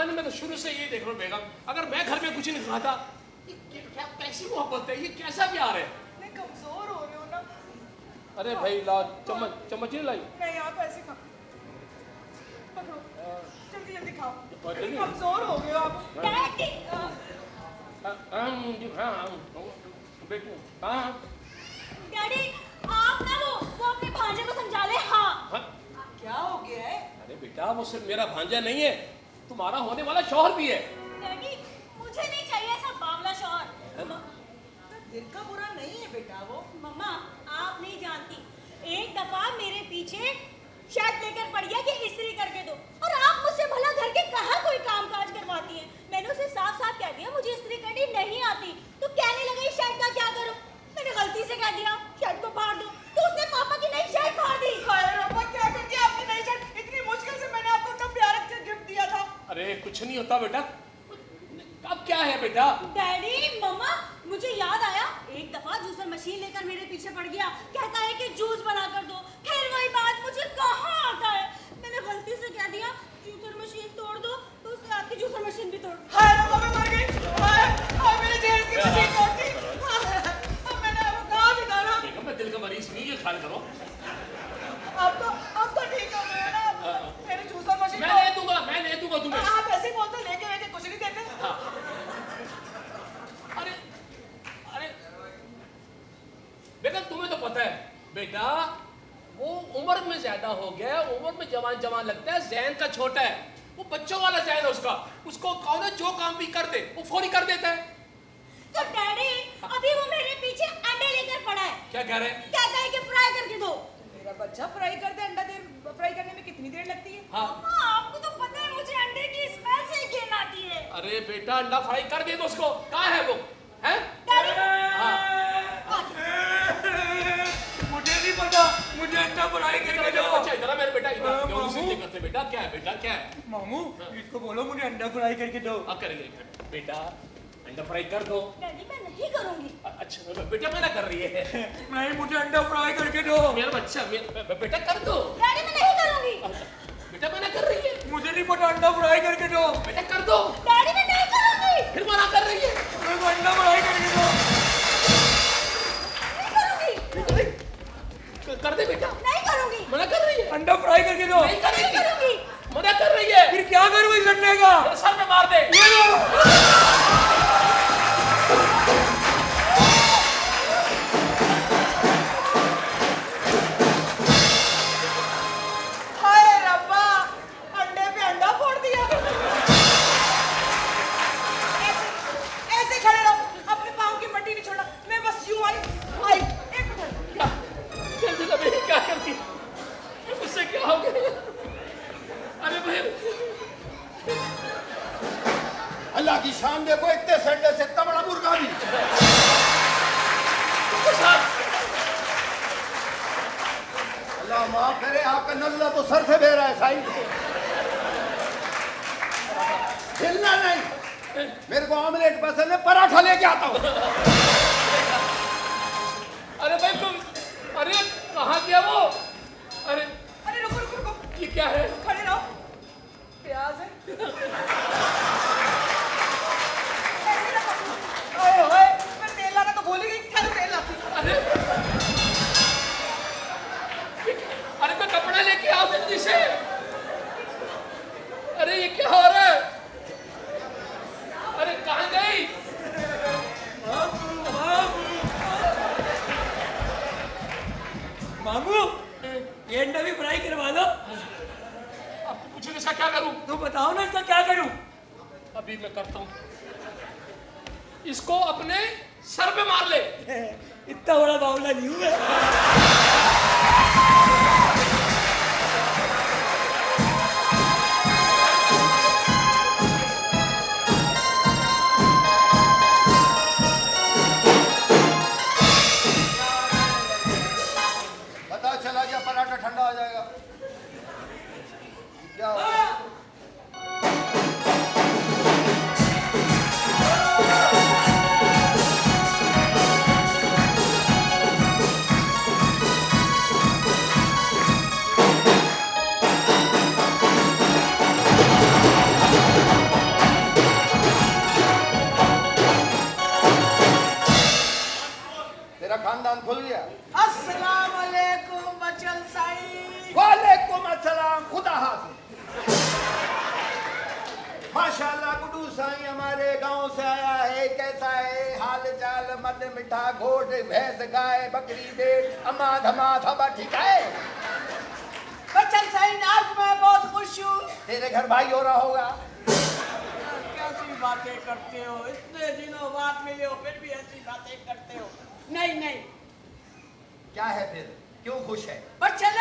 S6: मैंने मैं तो शुरू से ये देख रहा हूँ बेगम, अगर मैं घर में कुछ नहीं खाता, ये क्या कैसी मोहब्बत है, ये कैसा प्यार है?
S7: नहीं कमजोर हो रहे हो ना।
S6: अरे भाई ला चम्मच, चम्मच नहीं लाई?
S7: नहीं आप ऐसे खा, पकड़ो, जल्दी जल्दी खाओ।
S6: जल्दी।
S7: कमजोर हो गए हो आप।
S2: डैडी
S6: बेटू हाँ
S2: डैडी आप ना वो अपने भांजे को समझा ले। हाँ
S6: हाँ।
S7: क्या हो गया है?
S6: अरे बेटा वो सिर्फ मेरा भांजा नहीं है, तुम्हारा होने वाला शौहर भी है।
S2: डैडी मुझे नहीं चाहिए ऐसा बावला शौहर।
S7: दिल का बुरा नहीं है बेटा वो।
S2: मम्मा आप नहीं जानती, एक दफा मेरे पीछे शर्ट लेकर पड़ गया कि इस्त्री करके दो, और आप मुझसे भला घर के कहाँ कोई काम काज करवाती है। मैंने उसे साफ साफ कह दिया मुझे इस्त्री करनी नहीं आती, तो कहने लगा इस शर्ट का क्या करूं। मैंने गलती से कह दिया शर्ट को फाड़ दो, तो उसने पापा की नई शर्ट फाड़ दी।
S7: हाय रब्बा क्या कर दिया आपने नई शर्ट? इतनी मुश्किल से मैंने आपको इतना प्यारा गिफ्ट दिया था।
S6: अरे कुछ नहीं होता बेटा, अब क्या है बेटा?
S2: डैडी मम्मा मुझे याद आया, एक दफा जूसर मशीन लेकर मेरे पीछे पड़ गया, कहता है कि जूस बना कर दो। फिर वही बात मुझे कहाँ आता है, मैंने गलती से कह दिया जूसर मशीन तोड़ दो, तो उसने आपकी जूसर मशीन भी तोड़ दी।
S7: हाय रब्बा मैं मर गई। हाय मेरे जेल की मशीन तोड़ दी। अब मैंने आपको कहाँ बिताना?
S6: बेगम मैं दिल का मरीज नहीं, ये ख्याल करो।
S7: अब तो ठीक हो गए ना। मेरी जूसर मशीन
S6: मैं ले दूंगा तुम्हें।
S7: आप ऐसे ही बोलते लेके कुछ नहीं देते।
S6: अरे अरे बेगम तुम्हें तो पता है बेटा, वो उम्र में ज्यादा हो गया, उम्र में जवान जवान लगता है, जहन का छोटा है, वो बच्चों वाला जहन है उसका। उसको कौन है जो काम भी कर दे वो फौरी कर देता है।
S2: तो डैडी अभी वो मेरे पीछे अंडे लेकर पड़ा है,
S6: क्या कह रहे हैं?
S2: कहता है कि फ्राई करके दो।
S7: मेरा बच्चा फ्राई करते अंडा फ्राई करने में कितनी देर लगती है?
S6: हाँ
S2: मम्मा आपको तो पता है मुझे अंडे की स्मेल से घिन आती है।
S6: अरे बेटा अंडा फ्राई कर दे दो उसको, कहाँ है वो? हैं?
S2: डैडी
S6: हाँ
S5: मुझे नहीं पता, मुझे अंडा फ्राई करके दो।
S6: अच्छा इधर आ मेरे बेटा, इधर
S5: हाँ,
S6: क्यों
S5: मामू।
S6: नहीं करते बेटा? क्या है बेटा, क्या है?
S5: मामू इसको बोलो मुझे अंडा फ्राई करके दो।
S6: हाँ करेंगे बेटा, अंडा फ्राई कर दो।
S2: डैडी मैं नहीं करूंगी।
S6: अच्छा बेटा मना कर रही है।
S5: नहीं मुझे अंडा फ्राई करके दो।
S6: मेरा बच्चा बेटा कर दो।
S2: डैडी मैं नहीं करूंगी।
S6: बेटा मना कर रही है।
S5: मुझे नहीं पता, अंडा फ्राई करके दो।
S6: बेटा कर दो।
S2: डैडी मैं नहीं करूंगी।
S6: फिर मना कर रही है।
S5: मेरे को अंडा फ्राई करके दो।
S2: नहीं करूंगी।
S6: कर दे बेटा।
S2: नहीं करूंगी।
S6: मना कर रही है।
S5: अंडा फ्राई करके दो।
S6: नहीं करेगी।
S2: नहीं करूंगी।
S6: मना कर रही है।
S5: फिर क्या करूँ इस अंडे का?
S6: तेरे सर में मार दे।
S5: ये लो।
S7: हाय रब्बा अंडे पे अंडा फोड़ दिया। ऐसे खड़े रहो, अपने पाँव की मट्टी नहीं छोड़ना। मैं बस यूं आई एक मिनट।
S6: क्या जल्दी लगे क्या करती? मुझसे क्या हो गया? अरे भाई
S1: अल्लाह की शान देखो, इतने संडे से इतना बड़ा मुर्गा भी। अल्लाह माफ करे, आपका नजला तो सर से बह रहा है साईं। हिलना नहीं, मेरे को ऑमलेट पसंद है, पराठा लेके आता हूँ।
S6: अरे भाई तुम, अरे कहाँ गया वो? अरे
S7: अरे रुको रुको रुको,
S6: ये क्या है?
S7: खड़े रहो। प्याज है। ऐसे ना पकड़ो। ओए होए मैं तेल लाना तो भूल ही गई। खैर तेल लाती।
S6: अरे अरे मैं कपड़े लेके आओ जल्दी से। अरे ये क्या हो रहा है? अरे कहाँ गई?
S5: मामू ये अंडा भी फ्राई करवा दो।
S6: अब तो पूछो इसका क्या करूं?
S5: तो बताओ ना इसका क्या करूं?
S6: अभी मैं करता हूं। इसको अपने सर पे मार ले।
S5: इतना बड़ा बावला नहीं हूं मैं।
S1: पता चला क्या पराठा ठंडा हो जाएगा? क्या होगा? तेरा खानदान खुल गया।
S7: अस्सलाम वालेकुम बचन साईं।
S1: वालेकुम अस्सलाम, खुदा हाफिज। माशाल्लाह गुड्डू साईं हमारे गांव से आया है, कैसा है हाल चाल, मद मिठा घोट भैंस गाय बकरी भेड़ अम्मा धमा थमा ठीक है?
S7: बचन साईं आज मैं बहुत खुश हूँ।
S1: तेरे घर भाई हो रहा होगा।
S7: कैसी बातें करते हो, इतने दिनों बाद मिले हो फिर भी ऐसी बातें करते हो। नहीं नहीं,
S1: क्या है फिर, क्यों खुश है?
S7: बच्चन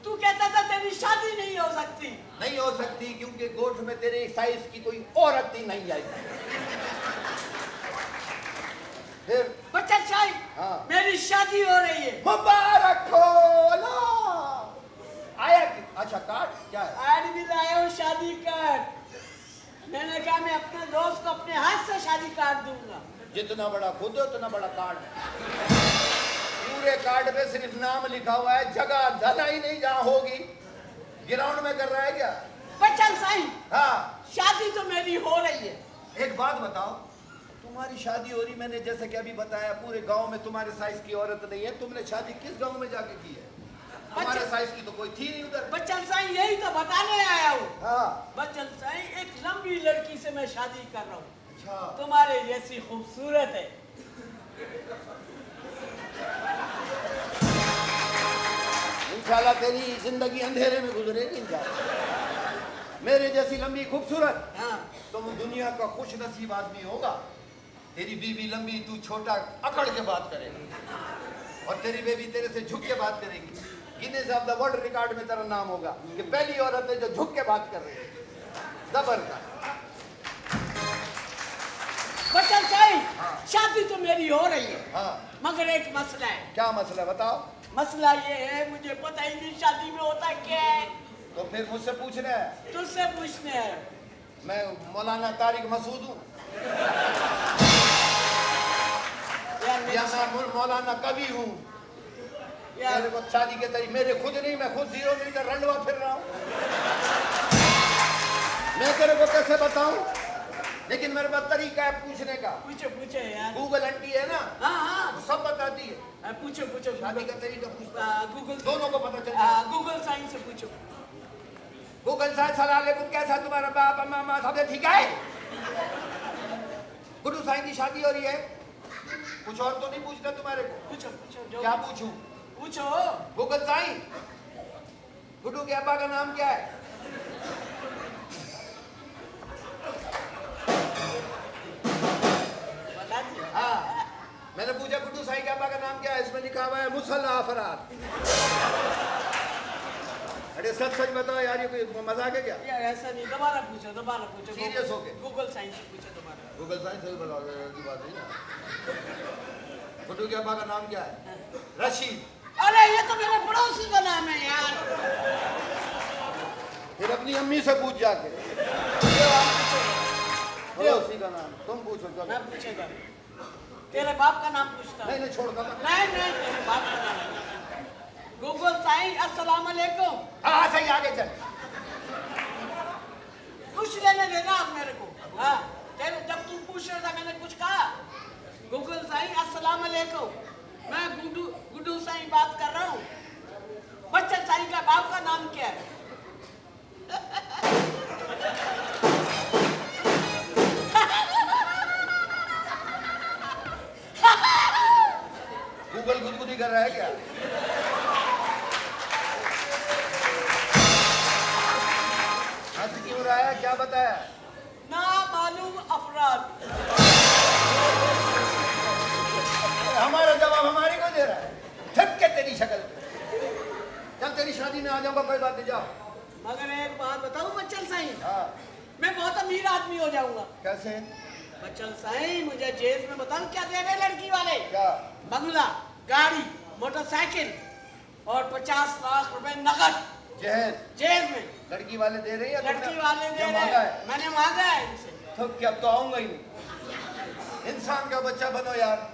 S7: तू कहता था तेरी शादी नहीं हो सकती।
S1: नहीं हो सकती क्योंकि गोठ में तेरे साइज की कोई औरत ही नहीं आई। फिर
S7: बच्चन साईं
S1: हाँ।
S7: मेरी शादी हो रही है।
S1: मुबारक हो ला। आया कि? अच्छा कार्ड क्या है?
S7: आज भी लाया हूँ शादी कार्ड। मैंने कहा मैं अपने दोस्त को अपने हाथ से शादी कार्ड दूंगा।
S1: जितना बड़ा खुद है उतना बड़ा कार्ड है। पूरे कार्ड पे सिर्फ नाम लिखा हुआ है, जगह धना ही नहीं जहाँ होगी। ग्राउंड में कर रहा है क्या?
S7: बच्चन साईं
S1: हाँ।
S7: शादी तो मेरी हो रही है।
S1: एक बात बताओ, तुम्हारी शादी हो रही, मैंने जैसे कि अभी बताया पूरे गांव में तुम्हारे साइज की औरत नहीं है। तुमने शादी किस गांव में जाके की है? हमारे साइज की तो कोई थी नहीं उधर।
S7: बच्चन साईं यही तो बताने आया हूँ।
S1: हाँ।
S7: बच्चन साईं एक लंबी लड़की से मैं शादी कर रहा हूँ।
S1: अच्छा।
S7: तुम्हारे जैसी खूबसूरत है।
S1: इंशाल्लाह तेरी जिंदगी अंधेरे में गुजरेगी इंशाल्लाह। मेरे जैसी लंबी खूबसूरत,
S7: हाँ।
S1: तुम दुनिया का खुश नसीब आदमी होगा। तेरी बीवी लंबी, तू छोटा, अकड़ के बात करेगा और तेरी बेबी तेरे से झुक के बात करेगी। Guinness of the world record में तेरा नाम होगा कि पहली औरत है जो झुक के बात कर रही है। जबरदस्त।
S7: बच्चन साईं शादी तो मेरी हो रही है।
S1: हाँ।
S7: मगर एक मसला है।
S1: क्या मसला बताओ?
S7: मसला ये है मुझे पता ही नहीं शादी में होता क्या है।
S1: तो फिर मुझसे पूछ रहे हैं?
S7: तुझसे पूछने है।
S1: मैं मौलाना तारिक मसूद हूँ या मैं मौलाना कवि हूँ? मेरे को शादी के तरीके मेरे खुद नहीं, मैं खुद 0 मीटर रंडवा फिर रहा हूँ। मैं तेरे को कैसे बताऊं? लेकिन मेरे पास तरीका है पूछने का।
S7: पूछो पूछो यार।
S1: गूगल आंटी है ना,
S7: हाँ हाँ
S1: वो सब बताती है।
S7: पूछो पूछो।
S1: शादी का तरीका पूछता,
S7: गूगल
S1: दोनों को पता चल जाए।
S7: गूगल साइंस से पूछो।
S1: गूगल साहब सलाम अलैकुम, कैसा तुम्हारा बाप मामा सब ठीक है? गुड्डू साईं की शादी हो रही है, कुछ और तो नहीं पूछना तुम्हारे को?
S7: पूछो पूछो।
S1: क्या पूछूं?
S7: पूछो।
S1: गूगल साईं गुड्डू के अब्बा का नाम क्या है? हाँ, मैंने पूछा गुड्डू साईं के अब्बा का नाम क्या है? इसमें लिखा हुआ है मुसल्ला अफराद। अरे सच सच बताओ यार, ये कोई मजाक है क्या?
S7: यार ऐसा नहीं, दोबारा पूछो दोबारा पूछो।
S1: सीरियस हो गए?
S7: गूगल साइंस से पूछो दोबारा।
S1: गूगल साईं सही बताओ, ऐसी बात नहीं ना। गुड्डू के अब्बा का नाम क्या है? रशीद।
S7: अरे ये तो मेरे पड़ोसी का नाम है यार।
S1: फिर अपनी अम्मी से पूछ जाके। पड़ोसी का नाम तुम पूछो। चलो
S7: मैं पूछेगा, तेरे बाप का नाम पूछता।
S1: नहीं नहीं छोड़ दो।
S7: नहीं नहीं, तेरे बाप का नाम। गूगल साईं अस्सलाम वालेकुम।
S1: हाँ सही, आगे चल।
S7: कुछ लेने देना आप मेरे को। हाँ तेरे जब तू पूछ रहा था मैंने कुछ कहा? गूगल साईं अस्सलाम वालेकुम, मैं गुड्डू साईं बात कर रहा हूँ। बच्चन साईं का बाप का नाम क्या है?
S1: गूगल गुदगुदी कर रहा है क्या? हंस क्यों रहा है? क्या बताया?
S7: ना मालूम अफराद।
S1: हमारा जवाब हमारे को दे रहा है। थक के तेरी शक्ल पे। चल तेरी शादी में आ जाऊंगा, कोई बात नहीं, जाओ।
S7: मगर एक बात बताऊं बच्चन साईं,
S1: हाँ
S7: मैं बहुत अमीर आदमी हो जाऊंगा।
S1: कैसे?
S7: बच्चन साईं मुझे जेल में बताऊं क्या दे रहे लड़की वाले?
S1: क्या?
S7: बंगला, गाड़ी, मोटरसाइकिल और 50 लाख रुपए नकद
S1: जहेज
S7: जेल में।
S1: लड़की वाले दे रहे हैं या
S7: लड़की
S1: तुमने-
S7: वाले दे
S1: या
S7: रहे
S1: मांगा
S7: हैं।
S1: है?
S7: मैंने मांगा है इनसे।
S1: तो क्या, अब तो आऊंगा ही नहीं। इंसान का बच्चा बनो यार।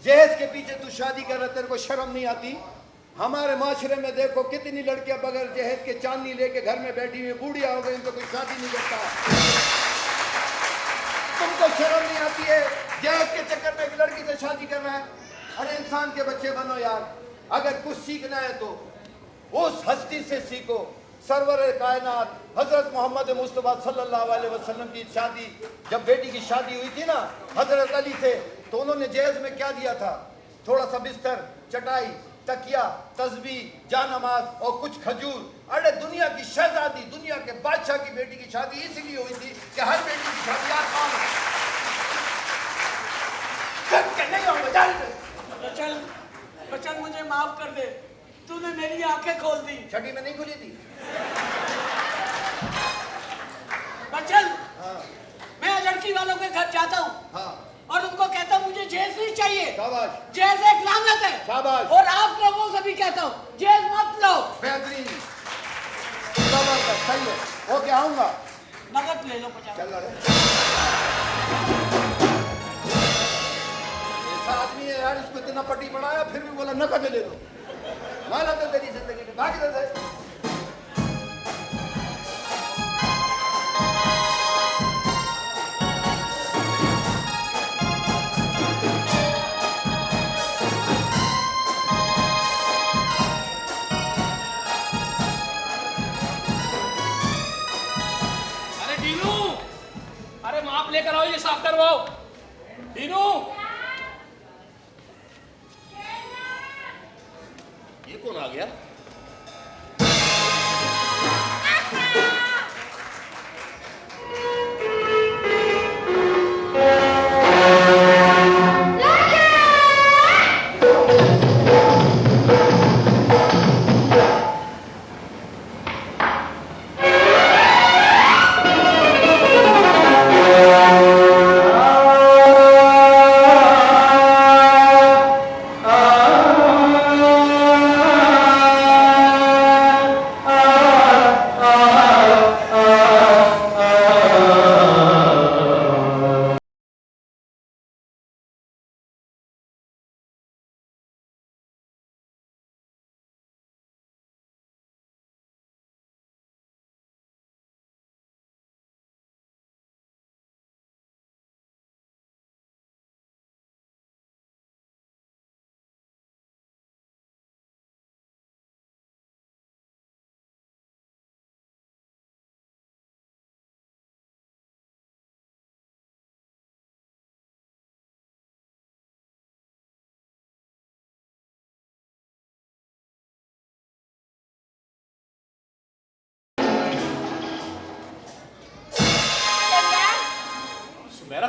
S1: जहेज के पीछे तू शादी कर रहा, तेरे को शर्म नहीं आती? हमारे माशरे में देखो कितनी लड़कियां बगैर जहेज के चांदनी लेके घर में बैठी हुई बूढ़िया हो गई, इनको कोई शादी नहीं करता। तुमको शर्म नहीं आती है? जहेज के चक्कर में एक लड़की से शादी करना है? अरे इंसान के बच्चे बनो यार, अगर कुछ सीखना है तो उस हस्ती से सीखो। सरवर कायनात हजरत मोहम्मद मुस्तफ़ा सल्लल्लाहु अलैहि वसल्लम की शादी, जब बेटी की शादी हुई थी ना हजरत अली से, तो उन्होंने जहेज में क्या दिया था? थोड़ा सा बिस्तर, चटाई, तकिया, तस्बीह, जानमाज और कुछ खजूर। अरे दुनिया की शहजादी, दुनिया के बादशाह की बेटी की शादी इसलिए हुई थी कि हर बेटी की शादी आसान है।
S7: चल बचन, मुझे माफ कर दे, तूने मेरी आंखें खोल दी।
S1: छठी में नहीं खुली थी।
S7: बचन,
S1: हाँ
S7: मैं लड़की वालों के घर जाता हूँ
S1: हाँ
S7: और उनको कहता हूँ मुझे जहेज नहीं चाहिए,
S1: शाबाश
S7: जहेज एक लानत है।
S1: शाबाश।
S7: और आप लोगों से भी कहता हूँ जहेज मत लो।
S1: बेहतरीन, सही है। ओके, आऊंगा।
S7: नगद ले लो 50।
S1: चल रहे ऐसा आदमी है यार, इसको इतना पट्टी पढ़ाया फिर भी बोला नकद ले लो। माला तो तेरी जिंदगी में भाग इधर से।
S6: अरे डीनू, अरे माप लेकर आओ, ये साफ करवाओ। डीनू, ये कौन आ गया? सुमेरा,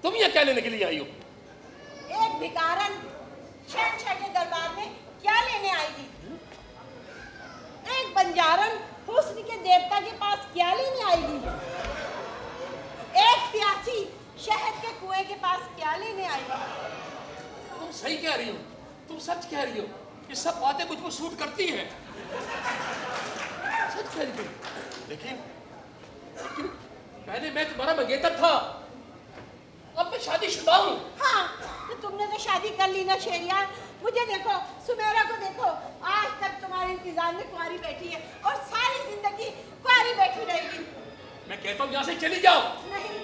S6: तुम ये क्या लेने के लिए आई हो?
S2: एक भिखारन शहंशाह के दरबार में क्या लेने आई थी? एक बंजारन हुस्न के देवता के पास क्या लेने आई थी? एक प्यासी शहद के कुएं के पास क्या लेने आई थी?
S6: तुम सही कह रही हो, तुम सच कह रही हो। ये सब बातें मुझको सूट करती हैं। सच कह रही हो। लेकिन पहले मैं तुम्हारा मंगेतर था, अब मैं शादीशुदा हूँ।
S2: हाँ, तो तुमने तो शादी कर ली ना शेरियार। मुझे देखो, सुमेरा को देखो, आज तक तुम्हारे इंतजार में कुंवारी बैठी है और सारी जिंदगी कुंवारी बैठी रहेगी।
S6: मैं कहता हूँ यहाँ से चली जाओ।
S2: नहीं,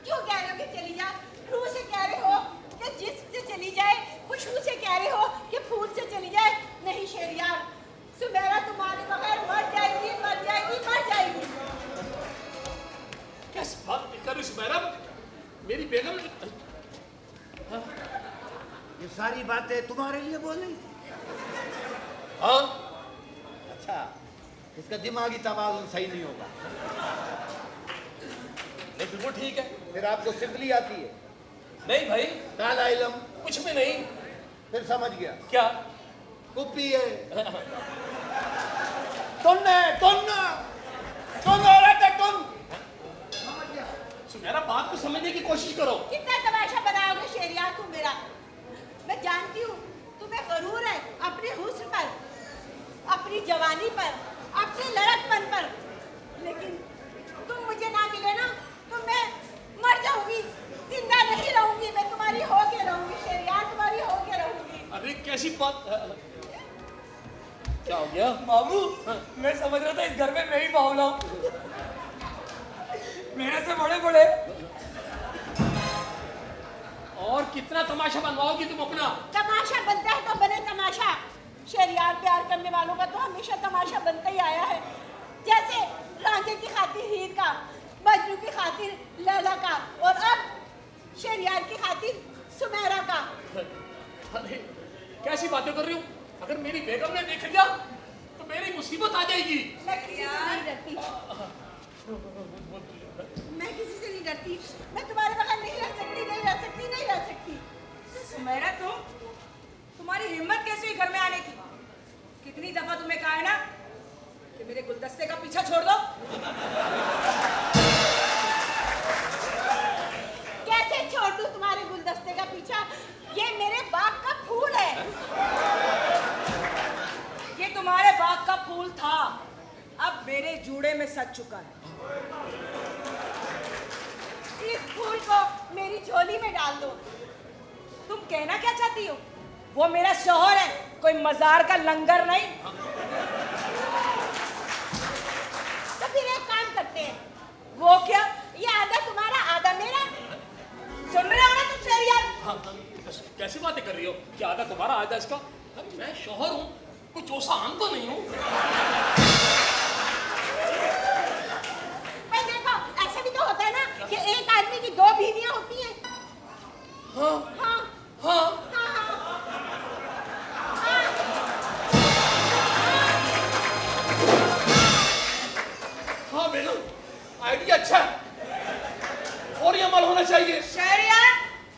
S2: क्यों कह रहे हो कि चली जा? रूह से कह रहे हो कि जिस्म से चली जाए, खुशबू से कह रहे हो कि फूल से चली जाए। नहीं शेरियार, सुमेरा तुम्हारे बगैर मर जाएगी, मर जाएगी, मर जाएगी।
S6: किस बात की कर सुमेरा? मेरी बेगम
S1: ये सारी बातें तुम्हारे लिए बोल रही थी?
S6: हाँ,
S1: अच्छा, इसका दिमागी तवाज़ुन सही नहीं होगा।
S6: नहीं बिल्कुल ठीक है।
S1: फिर आपको सिफली आती है?
S6: नहीं भाई,
S1: काला इलम?
S6: कुछ भी नहीं।
S1: फिर समझ गया,
S6: क्या?
S1: कुप्पी है। टुन औरत है, टुन।
S6: सुमेरा, बात को समझने की कोशिश करो।
S2: कितना तमाशा बनाओगे शेरियार तुम मेरा? मैं जानती हूँ तुम्हें गरूर है अपने हुस्न पर, अपनी जवानी पर, अपने लड़कपन पर, लेकिन तुम मुझे ना मिले ना तो मैं मर जाऊंगी, जिंदा नहीं रहूंगी। मैं तुम्हारी होके रहूंगी शेरियार, तुम्हारी होके रहूंगी।
S6: अरे कैसी बात? क्या हो गया?
S5: मामू, मैं समझ रहा था इस घर में मैं ही बावला हूँ। मेरे से बड़े बड़े
S6: और कितना तमाशा बनवाओगी तुम अपना?
S7: तमाशा बनता है तो बने तमाशा। शहरियार प्यार करने वालों का तो हमेशा तमाशा बनता ही आया है। जैसे रांझे की खातिर हीर का, मजनू की खातिर लैला का, और अब शहरियार की खातिर सुमेरा का।
S6: अरे कैसी बातें कर रही हूँ? अगर मेरी बेगम ने देख लिया तो मेरी मुसीबत आ जाएगी।
S7: मैं किसी से नहीं डरती, मैं किसी से नहीं डरती। मैं तुम्हारे बगैर नहीं रह सकती, नहीं रह सकती, नहीं रह सकती।
S2: सुमेरा, तुम्हारी हिम्मत कैसे हुई घर में आने की? कितनी दफा तुम्हें कहा है ना कि मेरे गुलदस्ते का पीछा छोड़ दो।
S7: कैसे छोड़ दूं तुम्हारे गुलदस्ते का पीछा? ये मेरे बाग का फूल है।
S2: ये तुम्हारे बाग का फूल था, अब मेरे जूड़े में सज चुका है।
S7: इस फूल को मेरी झोली में डाल दो।
S2: तुम कहना क्या चाहती हो? वो मेरा शौहर है, कोई मजार का लंगर नहीं।
S7: तो फिर एक काम करते हैं।
S2: वो क्या?
S7: ये आधा तुम्हारा आधा मेरा।
S2: सुन रहे हो ना तुम शहरियार?
S6: हाँ, कैसी बातें कर रही हो? क्या आधा तुम्हारा आधा इसका? अरे मैं शौहर हूँ, कोई चौसा आम तो नहीं हूँ।
S7: भाई देखो, ऐसा भी तो होता है ना कि एक आदमी की दो बीवियां होती हैं।
S6: हाँ
S7: हाँ
S6: हाँ
S7: हाँ हाँ।
S6: हाँ बेगम, आइडिया अच्छा है, फौरी अमल होना चाहिए।
S2: शहरियार,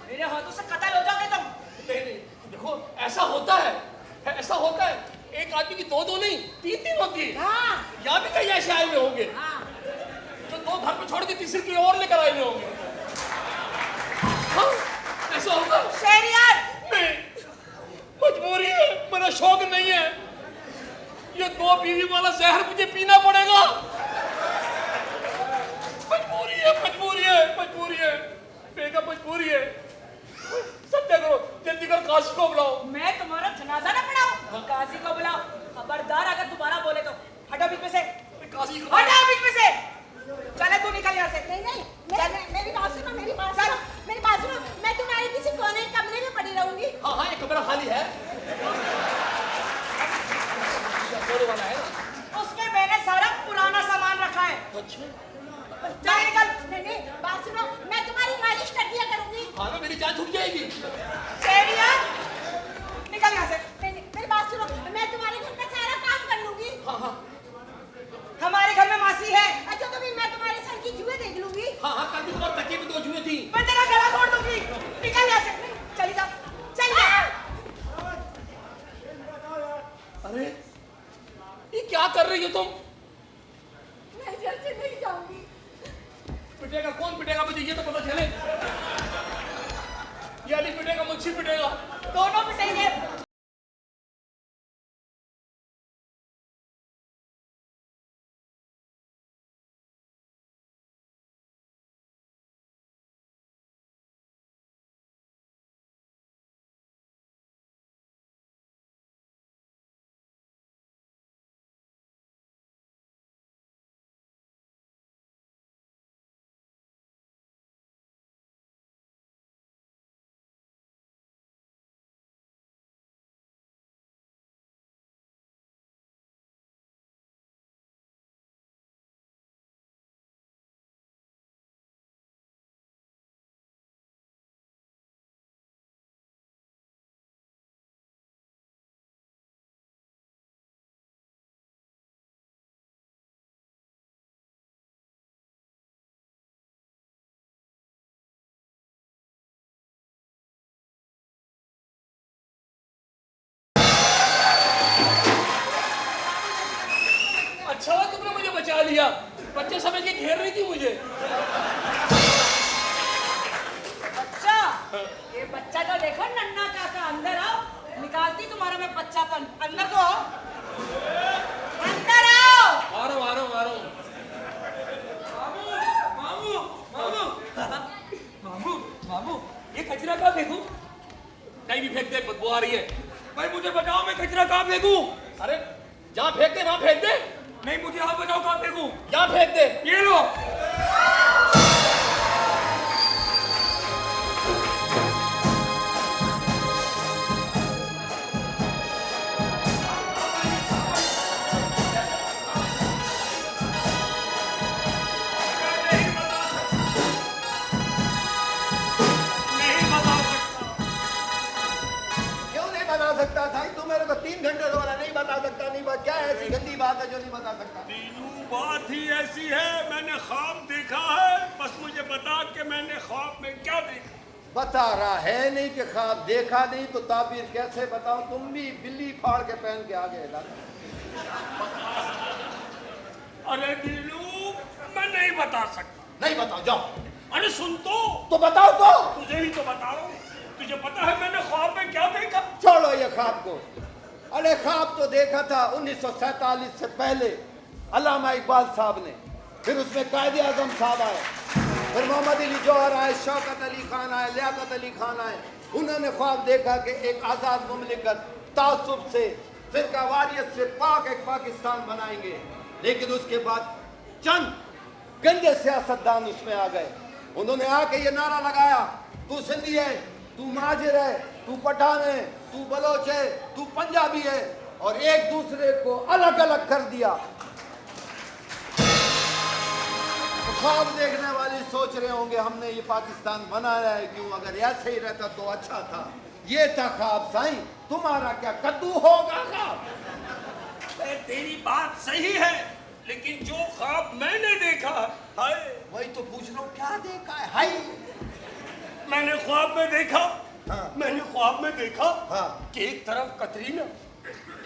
S2: मेरे हाथों से कत्ल हो जाओगे तुम।
S6: नहीं नहीं, देखो ऐसा होता है, ऐसा होता है। एक आदमी की दो नहीं, तीन होती है।
S7: हाँ
S6: यहाँ भी कई ऐसे आए हुए होंगे
S7: हाँ।
S6: जो दो घर पे छोड़ के तीसरी की और लेकर आए हुए होंगे। हाँ, ऐसा होगा।
S2: शहरियार,
S6: नहीं, मजबूरी है, मेरा शौक नहीं है। ये दो बीवी वाला जहर मुझे पीना पड़ेगा। मजबूरी है, मजबूरी है, मजबूरी है, बेगम मजबूरी है। सत्या करो, जल्दी कर, काशी को बुलाओ।
S2: मैं तुम्हारा जनाजा ना पढ़ाऊं? काजी को बुलाओ। खबरदार अगर दोबारा बोले तो हटो बीच में से।
S6: काशी को
S2: हटो बीच में से। चले तू निकल यहाँ से।
S7: नहीं नहीं, मेरी बात सुनो, मेरी बात सुनो, मेरी बात सुनो। मैं तुम्हारे किसी कोने कमरे में पड़ी रहूंगी।
S6: हाँ हाँ, ये कमरा खाली है। बोले वाला है ना?
S2: उसमें मैंने सारा पुराना सामान रखा है।
S6: अच्छा,
S2: चल निकल।
S7: नहीं नहीं, बात सुनो, मैं तुम्हारी मालिश कर दिया करूंगी।
S6: हाँ ना, मेरी जान छूट जाएगी।
S2: शहरियार, निकल यहाँ से।
S7: नहीं नहीं, मेरी बात सुनो, मैं तुम्हारे घर का सारा काम कर लूंगी।
S6: हाँ हाँ
S2: हमारे घर में मासी है।
S7: अच्छा तो फिर मैं तुम्हारे सर की जुए देख लूंगी।
S6: हाँ हाँ, कल भी तुम्हारे तकिए में दो जुए थी।
S2: मैं तेरा गला तोड़ दूंगी। निकल यहाँ से। चली जाओ, चल जा।
S6: अरे ये क्या कर रही हो तुम?
S7: मैं घर से नहीं जाऊंगी।
S6: पिटेगा कौन पिटेगा मुझे ये तो पता चले। ये अली पिटेगा, मुझसे पिटेगा,
S2: दोनों पिटेंगे।
S6: अच्छा हुआ तुमने मुझे बचा लिया। बच्चे समझ के घेर रही थी मुझे।
S2: बच्चा, ये बच्चा तो देखो नन्ना काका। अंदर आओ, निकालती तुम्हारा मैं बच्चापन। अंदर तो आओ, अंदर आओ।
S6: आ रहा हूँ, आ रहा हूँ, आ रहा हूँ।
S5: मामू मामू मामू मामू, ये कचरा कहाँ फेंकूं?
S6: कहीं भी फेंक दे, बदबू आ रही है।
S5: भाई मुझे बताओ, मैं कचरा कहाँ फेंकूं?
S6: अरे जहाँ फेंक दे वहाँ फेंक दे।
S5: नहीं, मुझे आप बताओ कहाँ फेंकूं?
S6: यहाँ फेंक दे।
S5: ये लो।
S1: क्या ऐसी गंदी बात है जो नहीं बता सकता?
S3: तीनों बात ही ऐसी है, मैंने ख्वाब देखा है, बस मुझे बता कि मैंने ख्वाब में क्या देखा।
S1: बता रहा है नहीं कि ख्वाब देखा नहीं तो ताबीर कैसे बताओ? तुम भी बिल्ली फाड़ के पहन के आ गए।
S3: अरे दिलू, मैं नहीं बता सकता।
S1: नहीं बताओ, जाओ।
S3: अरे सुन तो
S1: बताओ तो।
S3: तुझे ही तो बता रहा हूँ। तुझे पता है मैंने ख्वाब में क्या देखा?
S1: छोड़ो ये ख्वाब को। अरे ख्वाब तो देखा था 1947 से पहले अल्लामा इकबाल साहब ने, फिर उसमें कायदे आजम साहब आए, फिर मोहम्मद अली जौहर आए, शौकत अली खान आए, लियाकत अली खान आए। उन्होंने ख्वाब देखा कि एक आज़ाद मुमलिकत तासुब से, फिरका वारियत से पाक एक पाकिस्तान बनाएंगे। लेकिन उसके बाद चंद गंदे सियासतदान उसमें आ गए। उन्होंने आके ये नारा लगाया, तू सिंधी है, तू महाजिर है, तू पठान है, तू बलोच है, तू पंजाबी है, और एक दूसरे को अलग अलग कर दिया। तो ख्वाब देखने वाले सोच रहे होंगे हमने ये पाकिस्तान बनाया है क्यों, अगर ऐसे ही रहता तो अच्छा था। ये था ख्वाब साईं, तुम्हारा क्या कद्दू होगा ख्वाब?
S3: तेरी बात सही है, लेकिन जो ख्वाब मैंने देखा है,
S1: वही तो पूछ रहा हूँ, क्या देखा है? हाय,
S3: मैंने ख्वाब में देखा,
S1: हाँ।
S3: मैंने ख्वाब में देखा
S1: हाँ।
S3: कि एक तरफ कतरीना,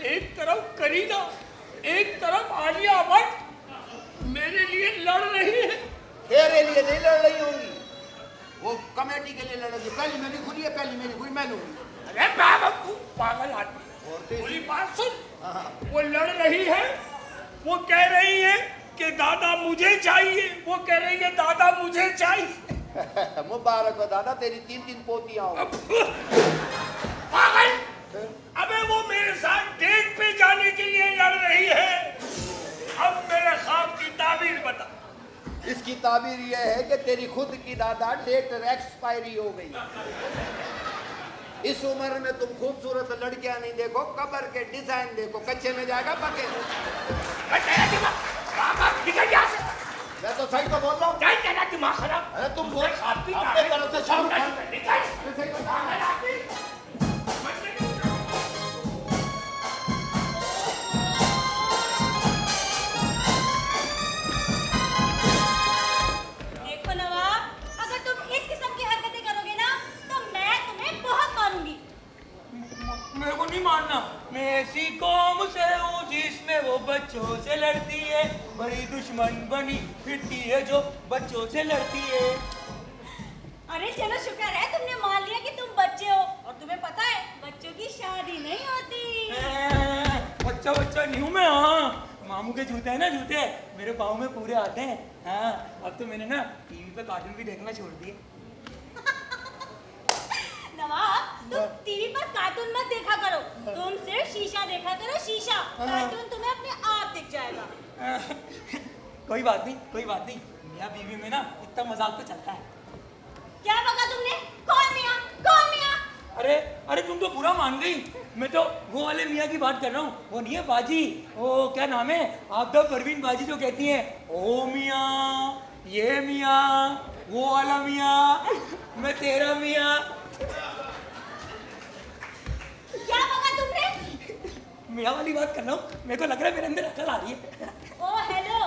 S3: एक तरफ करीना, एक तरफ आलिया भट्ट मेरे लिए लड़ रही है।
S1: तेरे लिए नहीं लड़ रही होंगी, वो कमेटी के लिए लड़ रही है। पहली मेरी खुली है, पहली मेरी खुली, मैं लूंगी।
S3: अरे बाबा तू पागल आदमी,
S1: और तेरी-
S3: पूरी बात सुन।
S1: हाँ।
S3: वो लड़ रही है, वो कह रही है कि दादा मुझे चाहिए, वो कह रही है दादा मुझे चाहिए।
S1: मुबारक हो दादा, तेरी 3-3 पोतियां हो।
S3: पागल, अबे वो मेरे साथ डेट पे जाने के लिए लड़ रही है। अब मेरे ख्वाब की ताबीर बता।
S1: इसकी ताबीर यह है कि तेरी खुद की दादा डेट एक्सपायरी हो गई। इस उम्र में तुम खूबसूरत लड़कियां नहीं देखो, कबर के डिजाइन देखो, कच्चे में जाएगा पके। मैं तो सही तो बोल रहा हूँ।
S3: तेरा दिमाग खराब।
S1: अरे तुम बोल, अपने तरफ से शाहरुख खान।
S2: देखो नवाब, अगर तुम इस किस्म की हरकतें करोगे ना तो मैं तुम्हें बहुत मारूंगी।
S5: मेरे को नहीं मानना। मैं ऐसी कौम से हूँ जिसमें वो बच्चों से लड़ती है, बड़ी दुश्मन बनी फिरती है जो बच्चों से लड़ती है।
S2: अरे चलो, शुक्र है तुमने मान लिया कि तुम बच्चे हो, और तुम्हें पता है बच्चों की शादी नहीं होती।
S5: बच्चा बच्चा नहीं हूँ मैं। हाँ, मामू के जूते हैं ना, जूते मेरे पाँव में पूरे आते हैं। हाँ, अब तो मैंने ना टीवी पे कार्टून भी देखना छोड़ दिए।
S2: नवाब, तुम टीवी पर कार्टून मत देखा करो, तुम सिर्फ शीशा देखा करो, शीशा। कार्टून तुम्हें अपने आप दिख जाएगा।
S5: कोई बात नहीं, कोई बात नहीं। मियाँ बीवी में ना इतना मजाक तो चलता है।
S2: क्या बका तुमने? कौन मियाँ? कौन मियाँ?
S5: अरे अरे, तुम तो बुरा मान गई। मैं तो वो वाले मियाँ की बात कर रहा हूँ, वो नहीं है बाजी, वो क्या नाम है, आपदा परवीन बाजी, जो कहती है ओ मियाँ, ये मियाँ, वो वाला मियाँ, मैं तेरा मियाँ।
S2: क्या बका तुमने?
S5: मियाँ वाली बात कर रहा हूँ, मेरे को लग रहा है मेरे अंदर अकल आ रही है।
S2: ओ हेलो,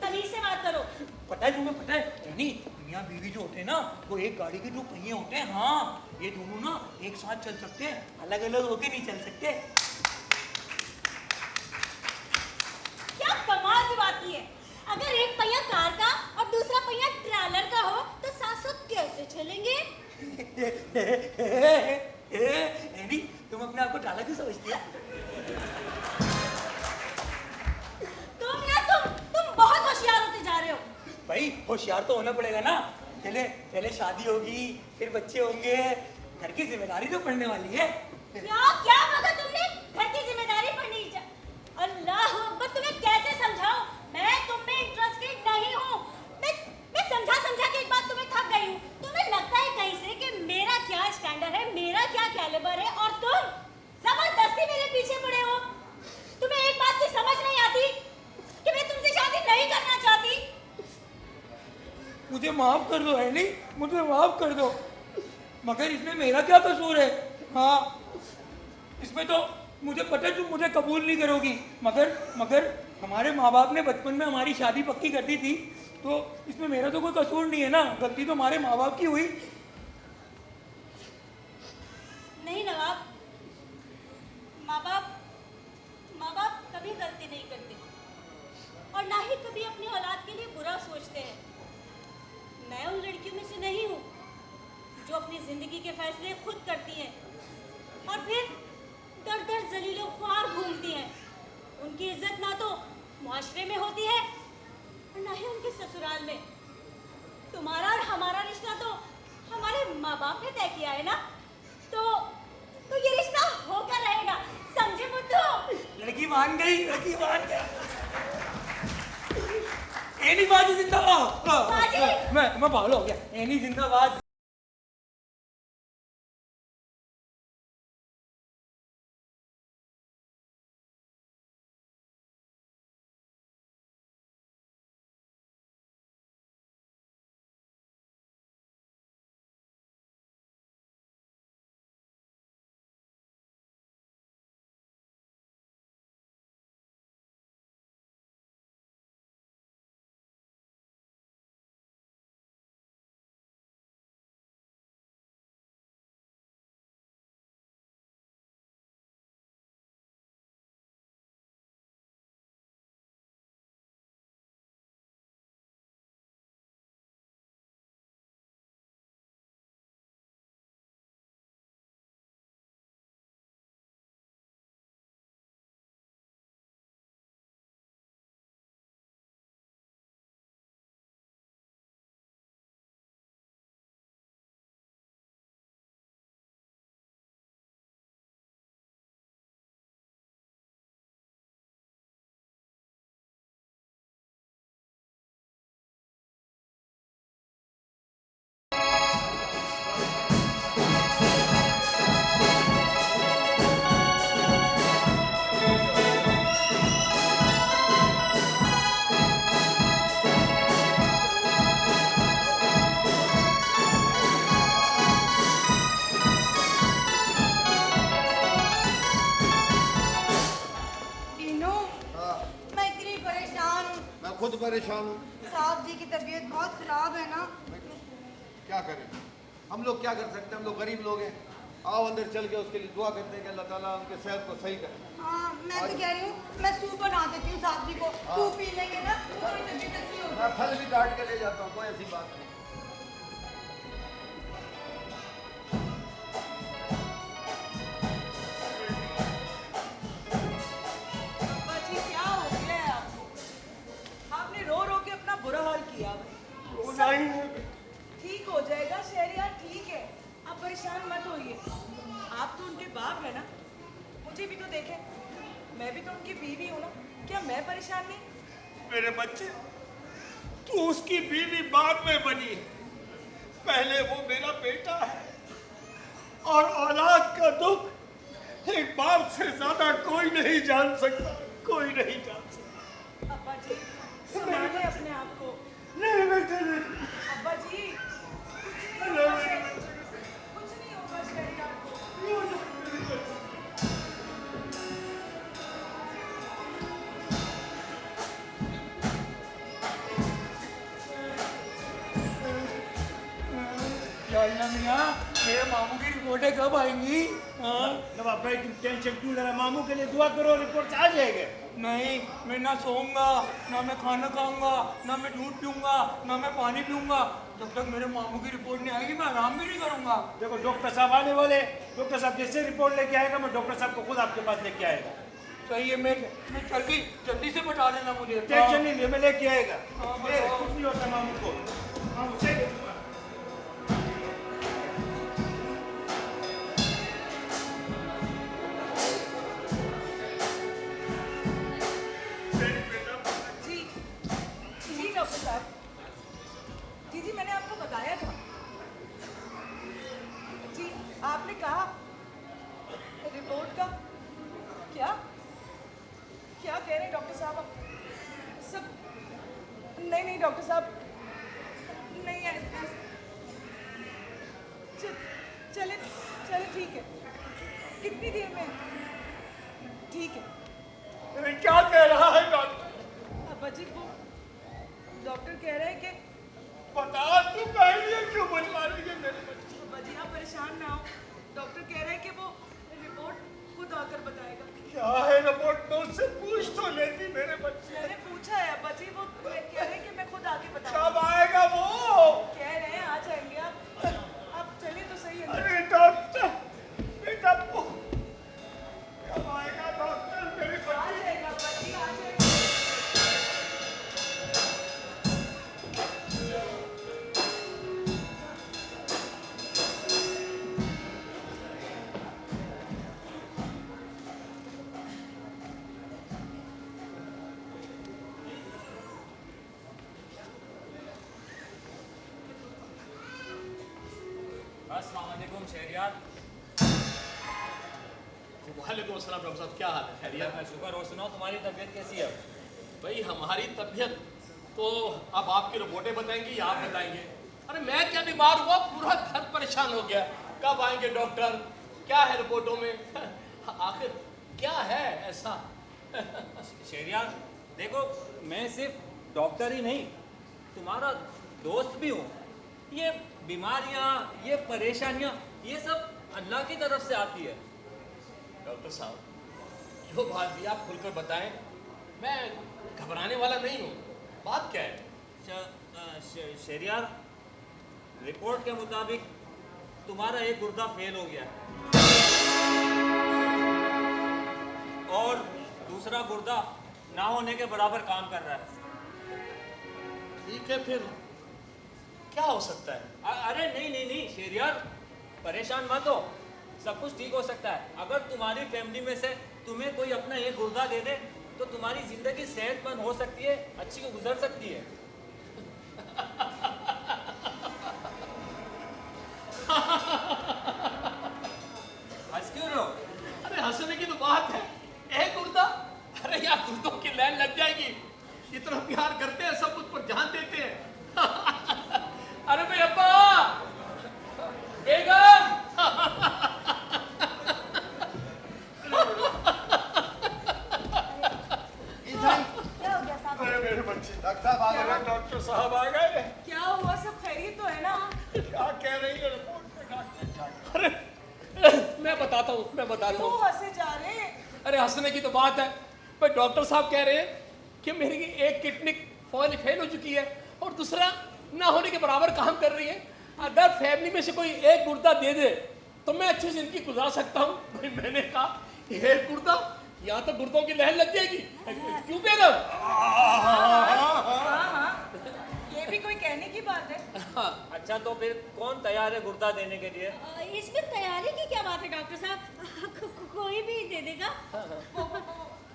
S2: तमीज से बात करो।
S5: पता है तुम्हें, पता है यानी मियाँ बीवी जो होते हैं ना, वो एक गाड़ी के 2 पहिए होते हैं। हाँ, ये दोनों ना एक साथ चल सकते हैं, अलग अलग होके नहीं चल सकते।
S2: क्या कमाल की बात की है। अगर एक पहिया कार का और दूसरा पहिया ट्रैलर का हो तो साथ कैसे चलेंगे?
S5: एडी, तुम अपने आप को टाला क्यों समझती हो?
S2: तुम बहुत होशियार होते जा रहे हो।
S5: भाई होशियार तो होना पड़ेगा ना। पहले शादी होगी, फिर बच्चे होंगे, घर की जिम्मेदारी तो पड़ने वाली है।
S2: क्या बका तुमने? घर की जिम्मेदारी पड़नी। अल्लाह अकबर, तुम्हें कैसे समझाऊं? मैं तुम में इंटरेस्टेड नहीं हूँ। मैं समझा के एक बात तुम्हें थक गई हूँ। तुम्हें लगता है कहीं से कि मेरा क्या स्टैंडर्ड है, मेरा क्या कैलिबर है, और तुम जबरदस्ती मेरे पीछे पड़े हो। तुम्हें एक बात की समझ नहीं आती कि मैं तुमसे शादी नहीं करना चाहती।
S5: मुझे माफ कर दो एली, मुझे माफ कर दो, मगर इसमें मेरा क्या कसूर है? हाँ, इसमें तो मुझे पता है तुम मुझे कबूल नहीं करोगी, मगर हमारे माँ बाप ने बचपन में हमारी शादी पक्की कर दी थी, तो इसमें मेरा तो कोई कसूर नहीं है ना, गलती तो हमारे माँ बाप की हुई।
S2: नहीं नवाब, माँ बाप कभी गलती नहीं करते और ना ही कभी अपनी औलाद के लिए बुरा सोचते हैं। मैं उन लड़कियों में से नहीं हूँ जो अपनी जिंदगी के फैसले खुद करती हैं और फिर दर दर जलीलो ख्वार घूमती हैं। उनकी इज्जत ना तो मुआशरे में होती है और ना ही उनके ससुराल में। तुम्हारा और हमारा रिश्ता तो हमारे माँ बाप ने तय किया है ना, तो ये रिश्ता होकर रहेगा, समझे मुद्दू?
S5: लड़की मान गई। एनी बाजी जिंदाबाद। मैं पागल हो गया। एनी जिंदाबाद।
S1: खुद परेशान हूँ।
S2: साहब जी की तबीयत बहुत खराब है ना।
S1: क्या करें, हम लोग क्या कर सकते हैं, हम लोग गरीब लोग हैं। आओ अंदर चल के उसके लिए दुआ करते हैं कि अल्लाह ताला उनके सेहत को सही करे।
S2: हाँ, मैं तो कह रही हूँ मैं सूप बना देती हूँ साहब जी को। सूप पी लेंगे ना तो थोड़ी तबीयत अच्छी होगी।
S1: मैं फल भी काट के ले जाता हूँ, कोई ऐसी बात नहीं।
S7: ठीक हो जाएगा शहरियार, ठीक है, आप परेशान मत होइए। आप तो उनके बाप है ना, मुझे भी तो देखें, मैं भी तो उनकी बीवी हूँ ना, क्या मैं परेशान नहीं?
S3: मेरे बच्चे, तू उसकी बीवी बाद में बनी, पहले वो मेरा बेटा है। और औलाद का दुख एक बाप से ज्यादा कोई नहीं जान सकता, कोई नहीं जान सकता।
S7: अब्बा जी संभालिए अपने आप को।
S3: नहीं बेटे,
S7: अब्बा जी कुछ नहीं होगा शहरियार को।
S5: मियाँ, मेरे मामू की रिपोर्टें कब आएंगी?
S4: नवाब भाई तुम टेंशन क्यों ले रहे, मामू के लिए दुआ करो, रिपोर्ट आ जाएगा।
S5: नहीं, मैं ना सोऊंगा, ना मैं खाना खाऊंगा, ना मैं दूध पीऊंगा, ना मैं पानी पीऊंगा। जब तक मेरे मामू की रिपोर्ट नहीं आएगी मैं आराम भी नहीं करूंगा।
S4: देखो डॉक्टर साहब आने वाले, डॉक्टर साहब जैसे रिपोर्ट लेके आएगा मैं डॉक्टर साहब को खुद आपके पास लेके आएगा।
S5: सही है, मैं जल्दी से बता देना मुझे।
S4: टेंशन नहीं ले, मैं लेके आएगा।
S5: हाँ,
S4: कुछ नहीं होता मामू को, मामू सही।
S7: जी मैंने आपको बताया था जी, आपने कहा रिपोर्ट का क्या क्या कह रहे हैं डॉक्टर साहब? सब नहीं डॉक्टर साहब, नहीं चले ठीक है। कितनी देर में?
S8: ठीक है।
S3: अरे क्या कह रहा है डॉक्टर?
S8: अब्बा जी वो डॉक्टर कह रहे हैं कि
S3: बता, तू पहले क्यों बुलवा रही है मेरे बच्चे?
S8: अब्बा जी आप परेशान ना हो, डॉक्टर कह रहे हैं कि वो रिपोर्ट खुद आकर बताएगा।
S3: क्या है रिपोर्ट? तो उससे पूछ तो लेती मेरे बच्चे।
S8: मैंने पूछा है अब्बा जी, वो कह रहे हैं कि मैं खुद आके
S3: कब
S8: बताऊंगा।
S3: आएगा वो?
S8: कह रहे हैं आ जाएंगे आप चलिए तो सही है।
S3: अरे डॉक्टर, बेटा कब आएगा डॉक्टर? मेरे
S8: आ
S3: बच्चे
S8: जाएगा अब्बा जी, आ जाएगा।
S5: अस्सलाम वालेकुम शहरियार।
S6: वालेकुम अस्सलाम डॉक्टर साहब, क्या हाल है? खैरियत?
S5: मैं शुक्र हो, सुनाओ तुम्हारी तबीयत कैसी है?
S6: भाई हमारी तबीयत तो अब आपकी रिपोर्टें बताएंगी या आप बताएंगे? अरे मैं क्या बीमार हुआ, पूरा घर परेशान हो गया। कब आएंगे डॉक्टर? क्या है रिपोर्टों में? आखिर क्या है ऐसा?
S5: शहरियार देखो, मैं सिर्फ डॉक्टर ही नहीं, तुम्हारा दोस्त भी हूँ। ये बीमारियाँ, ये परेशानियाँ, ये सब अल्लाह की तरफ से आती है।
S6: डॉक्टर साहब, जो बात भी आप खुलकर बताएं, मैं घबराने वाला नहीं हूँ। बात क्या है?
S5: शहरियार, रिपोर्ट के मुताबिक तुम्हारा एक गुर्दा फेल हो गया है और दूसरा गुर्दा ना होने के बराबर काम कर रहा है।
S6: ठीक है, फिर क्या हो सकता है?
S5: अरे नहीं नहीं नहीं शहरियार, परेशान मत हो, सब कुछ ठीक हो सकता है। अगर तुम्हारी फैमिली में से तुम्हें कोई अपना एक गुर्दा दे दे तो तुम्हारी जिंदगी सेहतमंद हो सकती है, अच्छी गुजर सकती है। हंस क्यों रहे हो?
S6: अरे हंसने की तो बात है, एक गुर्दा? अरे यार गुर्दों की लाइन लग जाएगी। इतना प्यार करते हैं, सब मुझ पर जान देते हैं। अरे भाई अब्बा, बेगम।
S2: क्या हो गया साहब?
S3: अरे मेरे बच्चे,
S1: डॉक्टर साहब आ गए।
S3: डॉक्टर साहब आ गए।
S8: क्या हुआ, सब खैरियत तो है ना?
S3: क्या कह रही है रिपोर्ट में डॉक्टर?
S6: अरे मैं बताता हूँ।
S8: क्यों हंसे जा रहे हैं?
S6: अरे हंसने की तो बात है, पर डॉक्टर साहब कह रहे हैं कि मेरी एक किडनी फेल हो चुकी है और दूसरा ना होने के बराबर काम कर रही है। अगर फैमिली में से कोई एक गुर्दा दे दे तो मैं अच्छी जिंदगी गुजार सकता हूँ। भाई मैंने कहा एक गुर्दा, यहाँ तो गुर्दों की लहर लग जाएगी। क्यों बेगम?
S8: हाँ, ये भी कोई कहने की बात है।
S5: अच्छा तो फिर कौन तैयार है गुर्दा देने के लिए?
S2: इसमें तैयारी की क्या बात है डॉक्टर साहब? कोई भी दे देगा।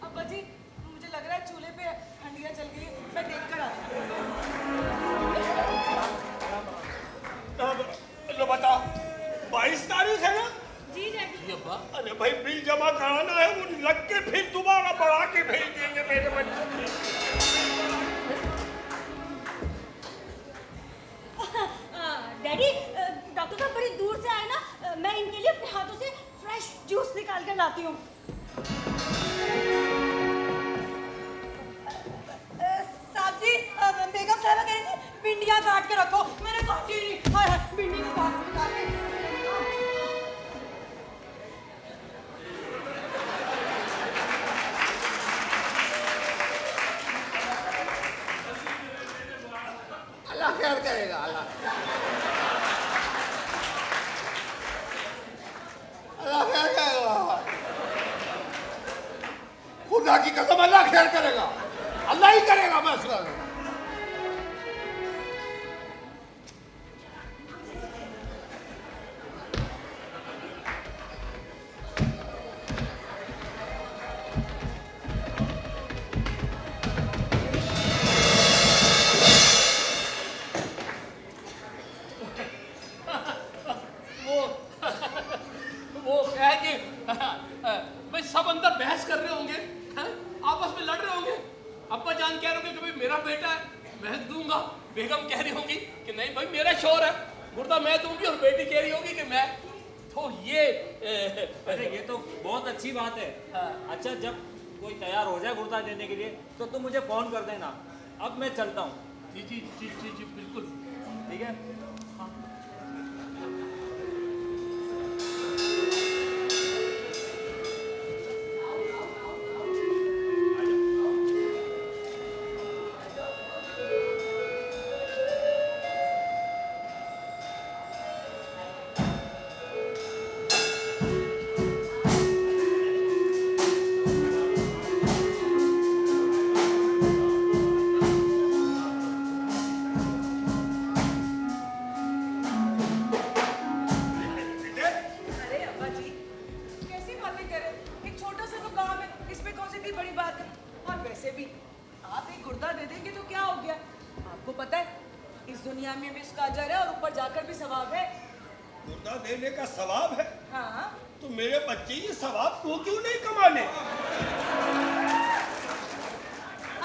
S8: अब्बा जी मुझे लग रहा है चूल्हे पे हंडिया जल गई, मैं देख कर आती
S3: लो बता, 22 तारीख है ना?
S2: जी डैडी।
S6: जी अब्बा।
S3: अरे भाई बिल जमा कराना है, वो लग के फिर दोबारा बढ़ा के भेज देंगे मेरे बच्चे।
S2: डैडी, डॉक्टर साहब बड़ी दूर से आए ना, मैं इनके लिए अपने हाथों से फ्रेश जूस निकाल कर लाती हूँ। साहब जी, बेगम साहब कह रही थी भिंडियाँ काट के रखो, मैंने काटी नहीं। हाय हाय, भिंडी को काट के
S1: अल्लाह खैर करेगा, अल्लाह खैर करेगा। खुदा की कसम अल्लाह खैर करेगा, अल्लाह ही करेगा बस।
S6: वो क्या है कि भाई सब अंदर बहस कर रहे होंगे, हैं? आपस में लड़ रहे होंगे। अब्बा जान कह रहे होंगे कि भाई मेरा बेटा है, मैं दूंगा। बेगम कह रही होंगी कि नहीं भाई मेरा शोर है, गुर्दा मैं दूंगी। और बेटी कह रही होगी कि मैं। तो ये
S9: अरे ये तो बहुत अच्छी बात है। अच्छा जब कोई तैयार हो जाए गुर्दा देने के लिए तो तुम मुझे फोन कर देना। अब मैं चलता हूँ।
S6: जी जी जी जी जी बिल्कुल
S9: ठीक है।
S8: अरे अब्बा जी कैसी बातें कर रहे हैं? एक छोटा सा तो काम है, इसमें कौन सी इतनी बड़ी बात है? और वैसे भी आप एक गुर्दा दे देंगे तो क्या हो गया? आपको पता है इस दुनिया में भी इसका अजर है और ऊपर जाकर भी सवाब है।
S3: गुर्दा देने का सवाब है
S8: हाँ
S3: तो मेरे बच्चे ये सवाब तू क्यों नहीं कमाने?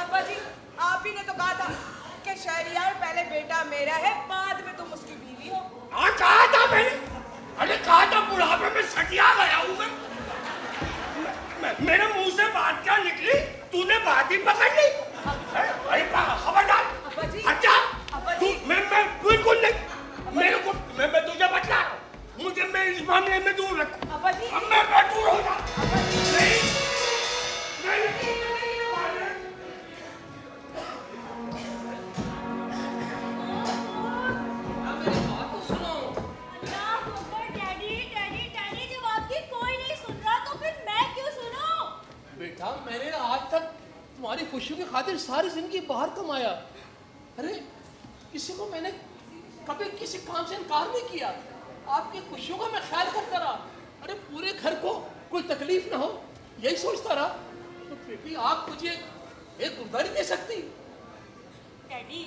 S8: अब्बा जी आप ही ने तो कहा था कि शहरियार पहले बेटा मेरा है, बाद में तुम उसकी बीवी हो।
S3: हाँ कहा था मैंने। अरे कहा था बुढ़ापे में सटिया गया हूँ मैं। मेरे मुंह से बात क्या निकली तूने बात ही पकड़ ली। अरे खबरदार।
S8: अब्बा जी
S3: अच्छा
S8: अब्बा
S3: तू
S8: जी
S3: मैं बिल्कुल नहीं। मेरे को मैं तुझे बता रहा हूँ। मुझे मैं इस मामले में दूर रख।
S8: अब्बा जी
S3: अब मैं दूर हो जा।
S8: अब्बा जी
S3: नहीं
S6: मेरी बात तो सुनो।
S2: डैडी डैडी डैडी जब आपकी कोई नहीं सुन रहा तो फिर मैं क्यों सुनूं?
S6: बेटा मैंने आज तक तुम्हारी खुशियों की खातिर सारी जिंदगी बाहर कमाया। अरे किसी को मैंने कभी किसी काम से इनकार नहीं किया। आपकी खुशियों का मैं ख्याल करता रहा। अरे पूरे घर को कोई तकलीफ ना हो यही सोचता रहा। तो बेटी आप मुझे एक गुर्दा नहीं दे सकती?
S2: डैडी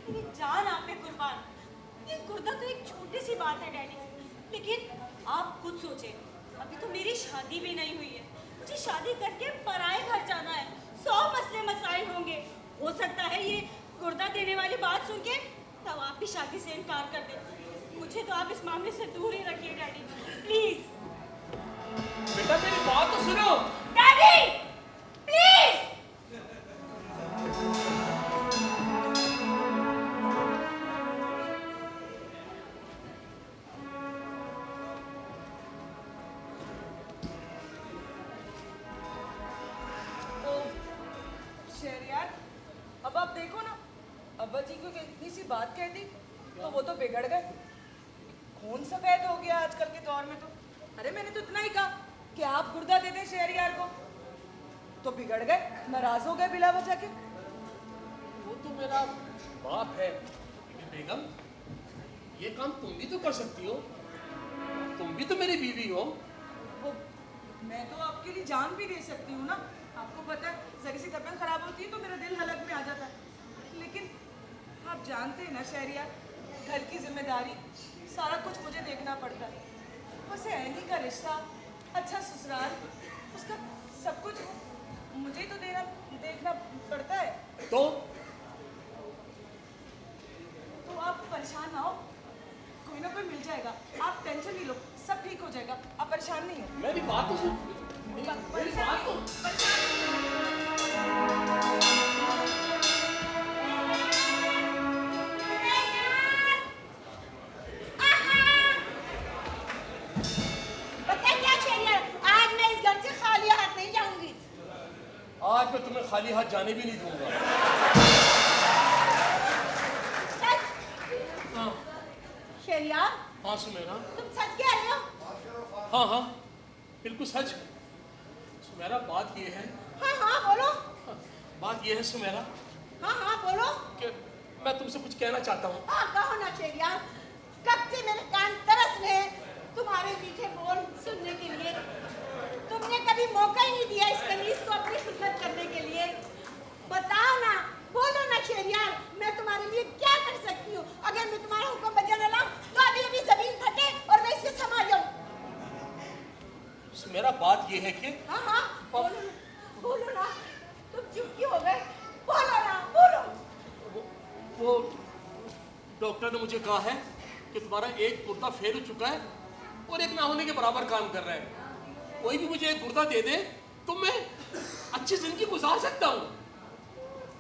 S2: मेरी जान आप पे कुर्बान। ये गुर्दा तो एक छोटी सी बात है डैडी, लेकिन आप खुद सोचें अभी तो मेरी शादी भी नहीं हुई है। मुझे शादी करके पराए घर जाना है, 100 मसले मसाइल होंगे। हो सकता है ये गुर्दा देने वाली बात सुन के तब आप भी शादी से इनकार कर दें। मुझे तो आप इस मामले से दूर ही रखिए डैडी प्लीज।
S6: बेटा मेरी बात तो सुनो।
S2: Daddy please.
S8: शहरियार अब आप देखो ना, अब्बा जी को इतनी सी बात कह दी तो वो तो बिगड़ गए। खून सफेद हो गया आजकल के दौर में। तो अरे मैंने तो इतना ही कहा कि आप गुर्दा दे दें शहरियार को तो बिगड़ गए, नाराज हो गए बिला वजह के।
S6: वो तो मेरा बाप है बेगम, ये काम तुम भी तो कर सकती हो। तुम भी तो मेरी बीवी हो।
S8: वो मैं तो आपके लिए जान भी दे सकती हूँ ना। आपको पता है जरा सी तबीयत खराब होती है तो मेरा दिल हलक में आ जाता है। लेकिन आप जानते हैं ना शहरियार, घर की जिम्मेदारी सारा कुछ मुझे देखना पड़ता है। वैसे ऐनी का रिश्ता, अच्छा ससुराल, उसका सब कुछ मुझे तो देखना पड़ता है।
S6: तो
S8: आप परेशान ना हो, कोई ना कोई मिल जाएगा। आप टेंशन नहीं लो, सब ठीक हो जाएगा। आप परेशान नहीं हो।
S6: मेरी बात तो सुन। मेरी बात तो
S2: आज मैं इस घर से खाली हाथ नहीं जाऊंगी।
S6: आज मैं तुम्हें खाली हाथ जाने भी नहीं दूंगा। हाँ
S2: शहरियार
S6: हाँ सुमेरा।
S2: तुम सच कह रहे हो?
S6: हाँ हाँ बिल्कुल सच। सुमेरा बात ये है।
S2: हाँ हाँ बोलो।
S6: बात ये है सुमेरा
S2: हाँ हाँ बोलो।
S6: कि मैं तुमसे कुछ कहना चाहता हूँ।
S2: हाँ कहो ना शहरियार, कब से मेरे कान तरस रहे हैं तुम्हारे मीठे बोल सुनने के लिए। तुमने कभी मौका ही नहीं दिया इस कमीज को अपनी खिदमत करने के लिए। बताओ ना, बोलो ना शहरियार, मैं तुम्हारे लिए क्या कर सकती हूँ? अगर मैं तुम्हारा हुक्म बजा न लाऊं तो अभी अभी जमीन फटे और मैं इससे समा जाऊं।
S6: मेरा बात ये है कि
S2: हाँ हाँ बोलो ना, तुम चुप क्यों हो गए? बोलो ना बोलो।
S6: वो डॉक्टर ने मुझे कहा है कि तुम्हारा एक गुर्दा फेल हो चुका है और एक ना होने के बराबर काम कर रहा है। कोई भी मुझे एक गुर्दा दे दे तो मैं अच्छी जिंदगी गुजार सकता हूँ।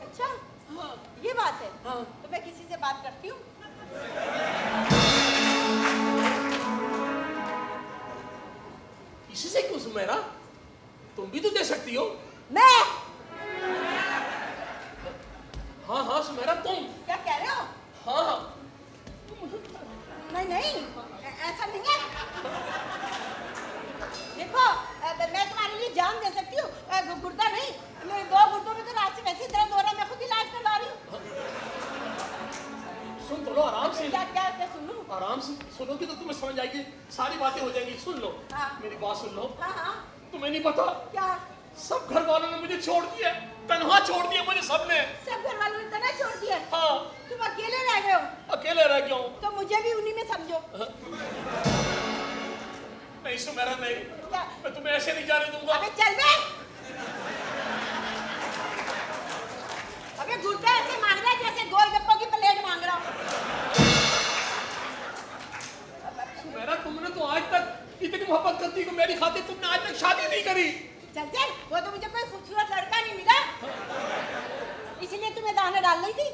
S2: अच्छा
S6: हाँ।
S2: ये बात है।
S6: हाँ।
S2: तो मैं किसी से बात करती हूँ।
S6: किसी से क्यों सुमेरा, तुम भी तो दे सकती हो।
S2: मैं?
S6: हाँ हाँ सुमेरा तुम।
S2: क्या कह रहे हो?
S6: हाँ
S2: नहीं नहीं ऐसा नहीं है। देखो मैं तुम्हारे लिए जान दे सकती हूँ, गुर्दा नहीं। मेरे 2 गुर्दों में तो रात से वैसे दर्द हो रहा है, मैं खुद इलाज करवा रही हूँ।
S6: सुन तो लो आराम से।
S2: क्या क्या क्या सुन लूँ?
S6: आराम से सुनोगी तो तुम्हें समझ आएगी, सारी बातें हो जाएंगी। सुन लो।
S2: हाँ।
S6: मेरी बात सुन लो।
S2: हाँ हाँ।
S6: तुम्हें नहीं पता
S2: क्या?
S6: सब घर वालों ने मुझे छोड़ दिया, तन्हा छोड़ दिया मुझे सबने।
S2: सब घर वालों ने तना छोड़ दिया?
S6: हाँ।
S2: तुम अकेले रह गए हो?
S6: अकेले रह गया हूँ।
S2: तो मुझे भी उन्हीं में समझो।
S6: नहीं सुमेरा नहीं।
S2: क्या?
S6: मैं तुम्हें ऐसे नहीं जाने दूंगा।
S2: अबे चल बे। अबे गुर्दा ऐसे मांग रहा है जैसे गोलगप्पों की प्लेट मांग रहा हूँ।
S6: सुमेरा तुमने तो आज तक इतनी मोहब्बत करती को मेरी खातिर तुमने आज तक शादी नहीं करी।
S2: चल चल, वो तो मुझे कोई खूबसूरत लड़का नहीं मिला, इसलिए तुम्हें दाना डाल रही थी।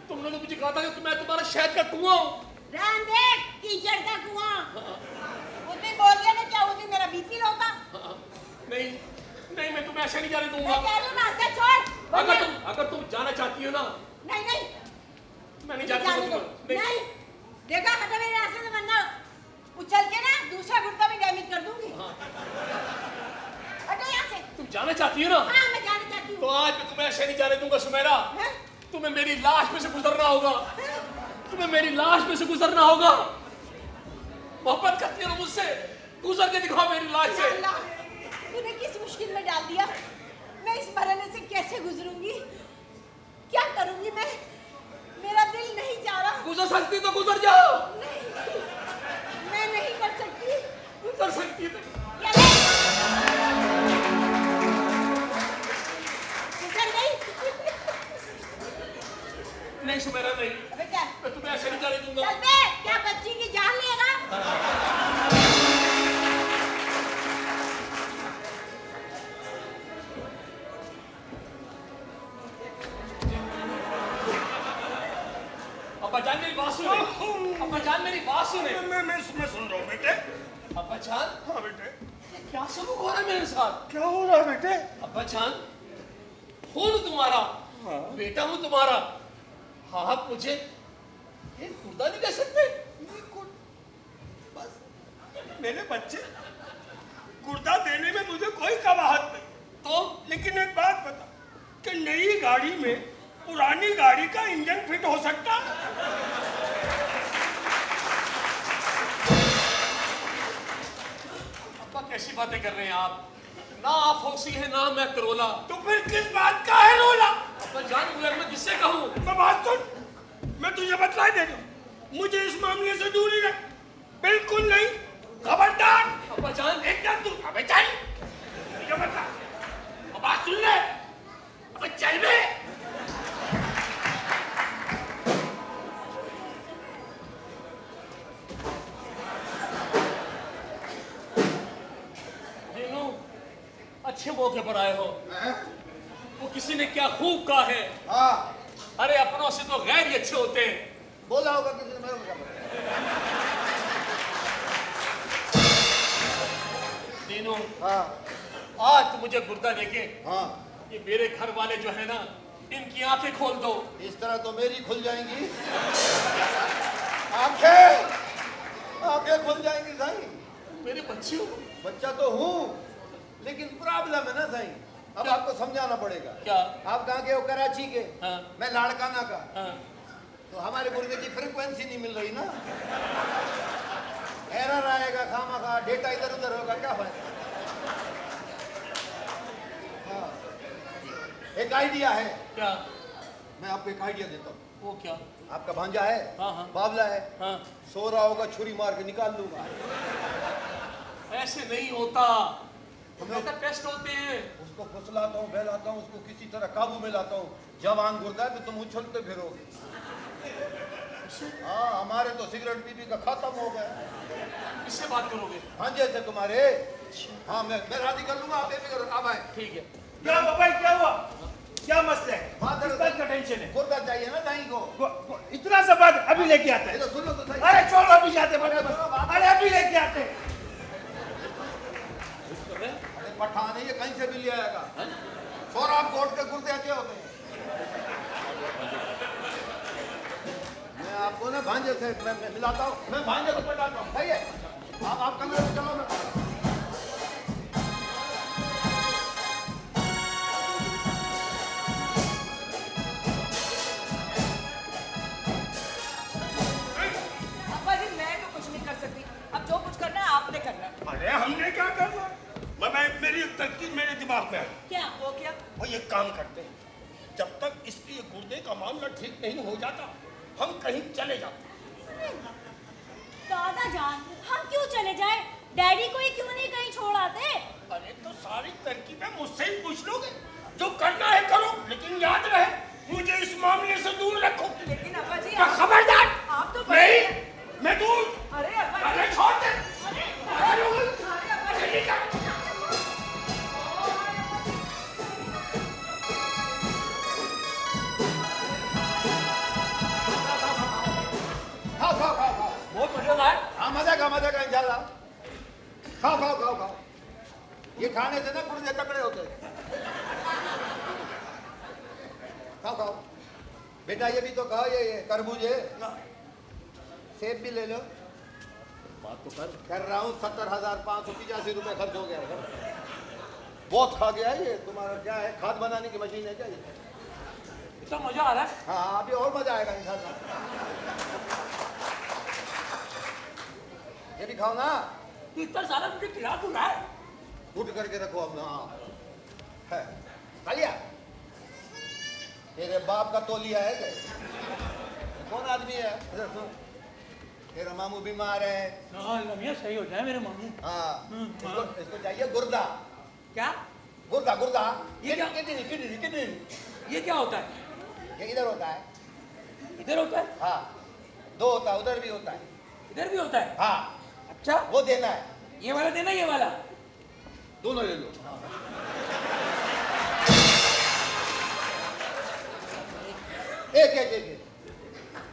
S6: तुमने तो मुझे कहा था कि मैं तुम्हारा शहद का कुआं हूँ।
S2: रहने दे, कीचड़ का कुआं। उस दिन बोल दिया ना, क्या उस दिन मेरा बीपी लो था।
S6: नहीं नहीं मैं तुम्हें ऐसे नहीं जाने
S2: मैं
S6: दूंगा।
S2: कह रही हूँ नाश्ता छोड़।
S6: अगर तुम जाना चाहती हो ना।
S2: नहीं नहीं
S6: मैं नहीं
S2: जाने
S6: जाने
S2: दो।
S6: दूंगा।
S2: नहीं देखा, हटा मेरे रास्ते से, वरना उछल के ना दूसरा गुर्दा भी डैमेज कर दूंगी। हटो यहाँ से।
S6: तुम जाना चाहती हो ना।
S2: हाँ मैं जाना चाहती
S6: तो
S2: हूँ।
S6: आज मैं तुम्हें ऐसे नहीं जाने दूंगा सुमेरा।
S2: हैं?
S6: तुम्हें मेरी लाश में से गुजरना होगा।
S2: हैं?
S6: तुम्हें मेरी लाश में से गुजरना होगा। मोहब्बत करती हो मुझसे, गुजर के दिखाओ मेरी लाश से।
S2: अल्लाह, तूने किस मुश्किल में डाल दिया। मैं इस मरने से कैसे गुजरूंगी, क्या करूंगी मैं? मेरा दिल नहीं चाह रहा।
S6: गुजर सकती तो गुजर जाओ।
S2: नहीं, मैं नहीं कर सकती।
S6: गुजर सकती तो
S2: चले। गुजर गई।
S6: नहीं सुमेरा नहीं।
S2: अबे चल।
S6: मैं तुम्हें ऐसे नहीं जाने दूंगा।
S2: चल बे, क्या बच्ची की जान लेगा?
S6: अब्बा जान मेरी बात सुने। अब्बा जान मेरी बात सुने।
S3: मैं सुन रहा हूँ बेटे।
S6: अब्बा जान
S3: हाँ बेटे।
S6: ये क्या सबक हो रहा है मेरे साथ?
S3: क्या हो रहा है बेटे?
S6: अब्बा जान खून तुम्हारा, बेटा हूँ तुम्हारा। हाँ आप मुझे एक गुर्दा नहीं दे सकते?
S3: बस मेरे बच्चे, गुर्दा देने में मुझे कोई कबाहत नहीं।
S6: तो
S3: लेकिन एक बात बता कि नई गाड़ी में पुरानी गाड़ी का इंजन फिट हो सकता?
S6: अब्बा कैसी बातें कर रहे हैं आप? ना आप फौसी है ना मैं करोला।
S3: तो फिर किस बात का है रोला?
S6: अब्बा जान मुझे मैं किससे कहूँ?
S3: मैं बात सुन, मैं तुझे बतला दे रहा हूँ, मुझे इस मामले से दूरी रख। बिल्कुल नहीं, खबरदार।
S6: अब्बा जान
S3: एकदम तू अबे चल, मुझे बता। अब बात सुन ले, अबे चल बे।
S6: दीनू अच्छे मौके पर आए हो। वो किसी ने क्या खूब कहा है,
S1: हाँ
S6: अरे अपनों से तो गैर ही अच्छे होते हैं।
S1: बोला होगा किसी ने, मेरे को क्या पता।
S6: दीनू
S1: हाँ
S6: आज तो मुझे गुर्दा देके
S1: हाँ,
S6: ये मेरे घर वाले जो है ना, इनकी आंखें खोल दो।
S1: इस तरह तो मेरी खुल जाएंगी आंखें, आंखें खुल जाएंगी साईं।
S6: मेरे बच्चियों
S1: बच्चा तो हूँ, लेकिन प्रॉब्लम है ना साईं, अब
S6: क्या?
S1: आपको समझाना पड़ेगा।
S6: क्या?
S1: आप कहाँ के हो? कराची के।
S6: हाँ।
S1: मैं लाड़काना का।
S6: हाँ।
S1: तो हमारे गुर्दे की फ्रीक्वेंसी नहीं मिल रही ना, एरर आएगा खामा, डेटा इधर उधर होगा, क्या फायदा। हाँ, एक आइडिया है,
S6: क्या?
S1: मैं आपको एक आइडिया देता हूँ।
S6: वो क्या?
S1: आपका भांजा है,
S6: हाँ, हाँ।
S1: बावला है,
S6: हाँ।
S1: सो रहा होगा, छुरी मार के निकाल लूंगा।
S6: ऐसे नहीं होता, ऐसा टेस्ट होते हैं।
S1: उसको फुसलाता हूँ, बहलाता हूँ, उसको किसी तरह काबू में लाता हूँ। जवान गुर्दा है तो तुम उछलते फिरोगे। हाँ, हमारे तो सिगरेट पी का खत्म हो गया।
S6: किससे बात करोगे?
S1: हाँ जैसे तुम्हारे। हाँ मैं राजी कर लूंगा, आप बेफिक्र आप आए।
S6: ठीक है।
S4: क्या हुआ भाई, क्या हुआ? क्या मसला है?
S1: बात
S4: किस बात का टेंशन है?
S1: कुर्ता चाहिए ना दाई को।
S4: इतना सा बात अभी लेके आता है।
S1: तो सुनो तो सही।
S4: अरे छोड़ो, अभी जाते बस। अरे अभी लेके आते।
S1: अरे पठान है ये, कहीं से भी ले आएगा। सौराब कोट के कुर्ते अच्छे होते हैं। मैं आपको ना भांजे से मैं मिलाता हूँ, मैं भांजे को पटाता हूँ, सही है? आप कमरे में चलो, मैं
S8: अब्बा जी मैं तो कुछ नहीं कर सकती, अब जो कुछ करना है आपने करना है।
S3: अरे हमने क्या करना? मेरी तरकीब मेरे दिमाग में आई।
S8: क्या वो क्या?
S3: वो ये काम करते हैं, जब तक इसके ये गुर्दे का मामला ठीक नहीं हो जाता हम कहीं चले जाते।
S2: दादा जान, हम क्यों चले जाए? डैडी को ही क्यों नहीं कहीं छोड़ आते?
S3: अरे तो सारी तरकीबें मुझसे ही पूछ लोगे, जो करना है करो, लेकिन याद रहे मुझे इस मामले से दूर रखो।
S8: लेकिन अब्बा जी
S3: खबरदार।
S8: आप तो
S3: नहीं, मैं दूर।
S8: अरे अब्बा जी,
S3: अरे छोड़ दे।
S8: अरे
S3: अरे
S8: अब्बा जी,
S3: नहीं कर।
S1: खाओ खाओ खाओ खाओ।
S5: बहुत मजा आया।
S1: हाँ मजा का इंशाल्लाह। खाओ खाओ खाओ खाओ। ये खाने से ना गुर्दे तकड़े होते हैं। खाओ खाओ। बेटा ये भी तो खाओ, ये तरबूज है, सेब भी ले लो।
S6: बात तो
S1: कर रहा हूँ, 70,585 रुपए खर्च हो गया। बहुत खा गया ये। तुम्हारा क्या है, खाद बनाने की मशीन है क्या ये?
S5: इतना मजा आ रहा है।
S1: हाँ अभी और मजा आएगा इंशाल्लाह। ये भी खाओ ना।
S5: तो इतना सारा मुझे खिला क्यों रहा है?
S1: उठ करके रखो अब। हाँ है, खा लिया? तेरे बाप का तौलिया है क्या? कौन आदमी है? इधर सुन। तेरा मामू बीमार है।
S5: हाँ लमिया सही हो जाए मेरे मामू।
S1: हाँ इसको चाहिए गुर्दा।
S5: क्या?
S1: गुर्दा गुर्दा।
S5: ये क्या?
S1: Kidney kidney kidney.
S5: ये क्या होता है?
S1: ये इधर होता है।
S5: इधर होता है?
S1: हाँ दो होता है, उधर भी होता है।
S5: इधर भी होता है?
S1: हाँ
S5: अच्छा
S1: वो देना है।
S5: ये वाला देना, ये वाला
S1: दोनों ले लो। एक एक एक एक।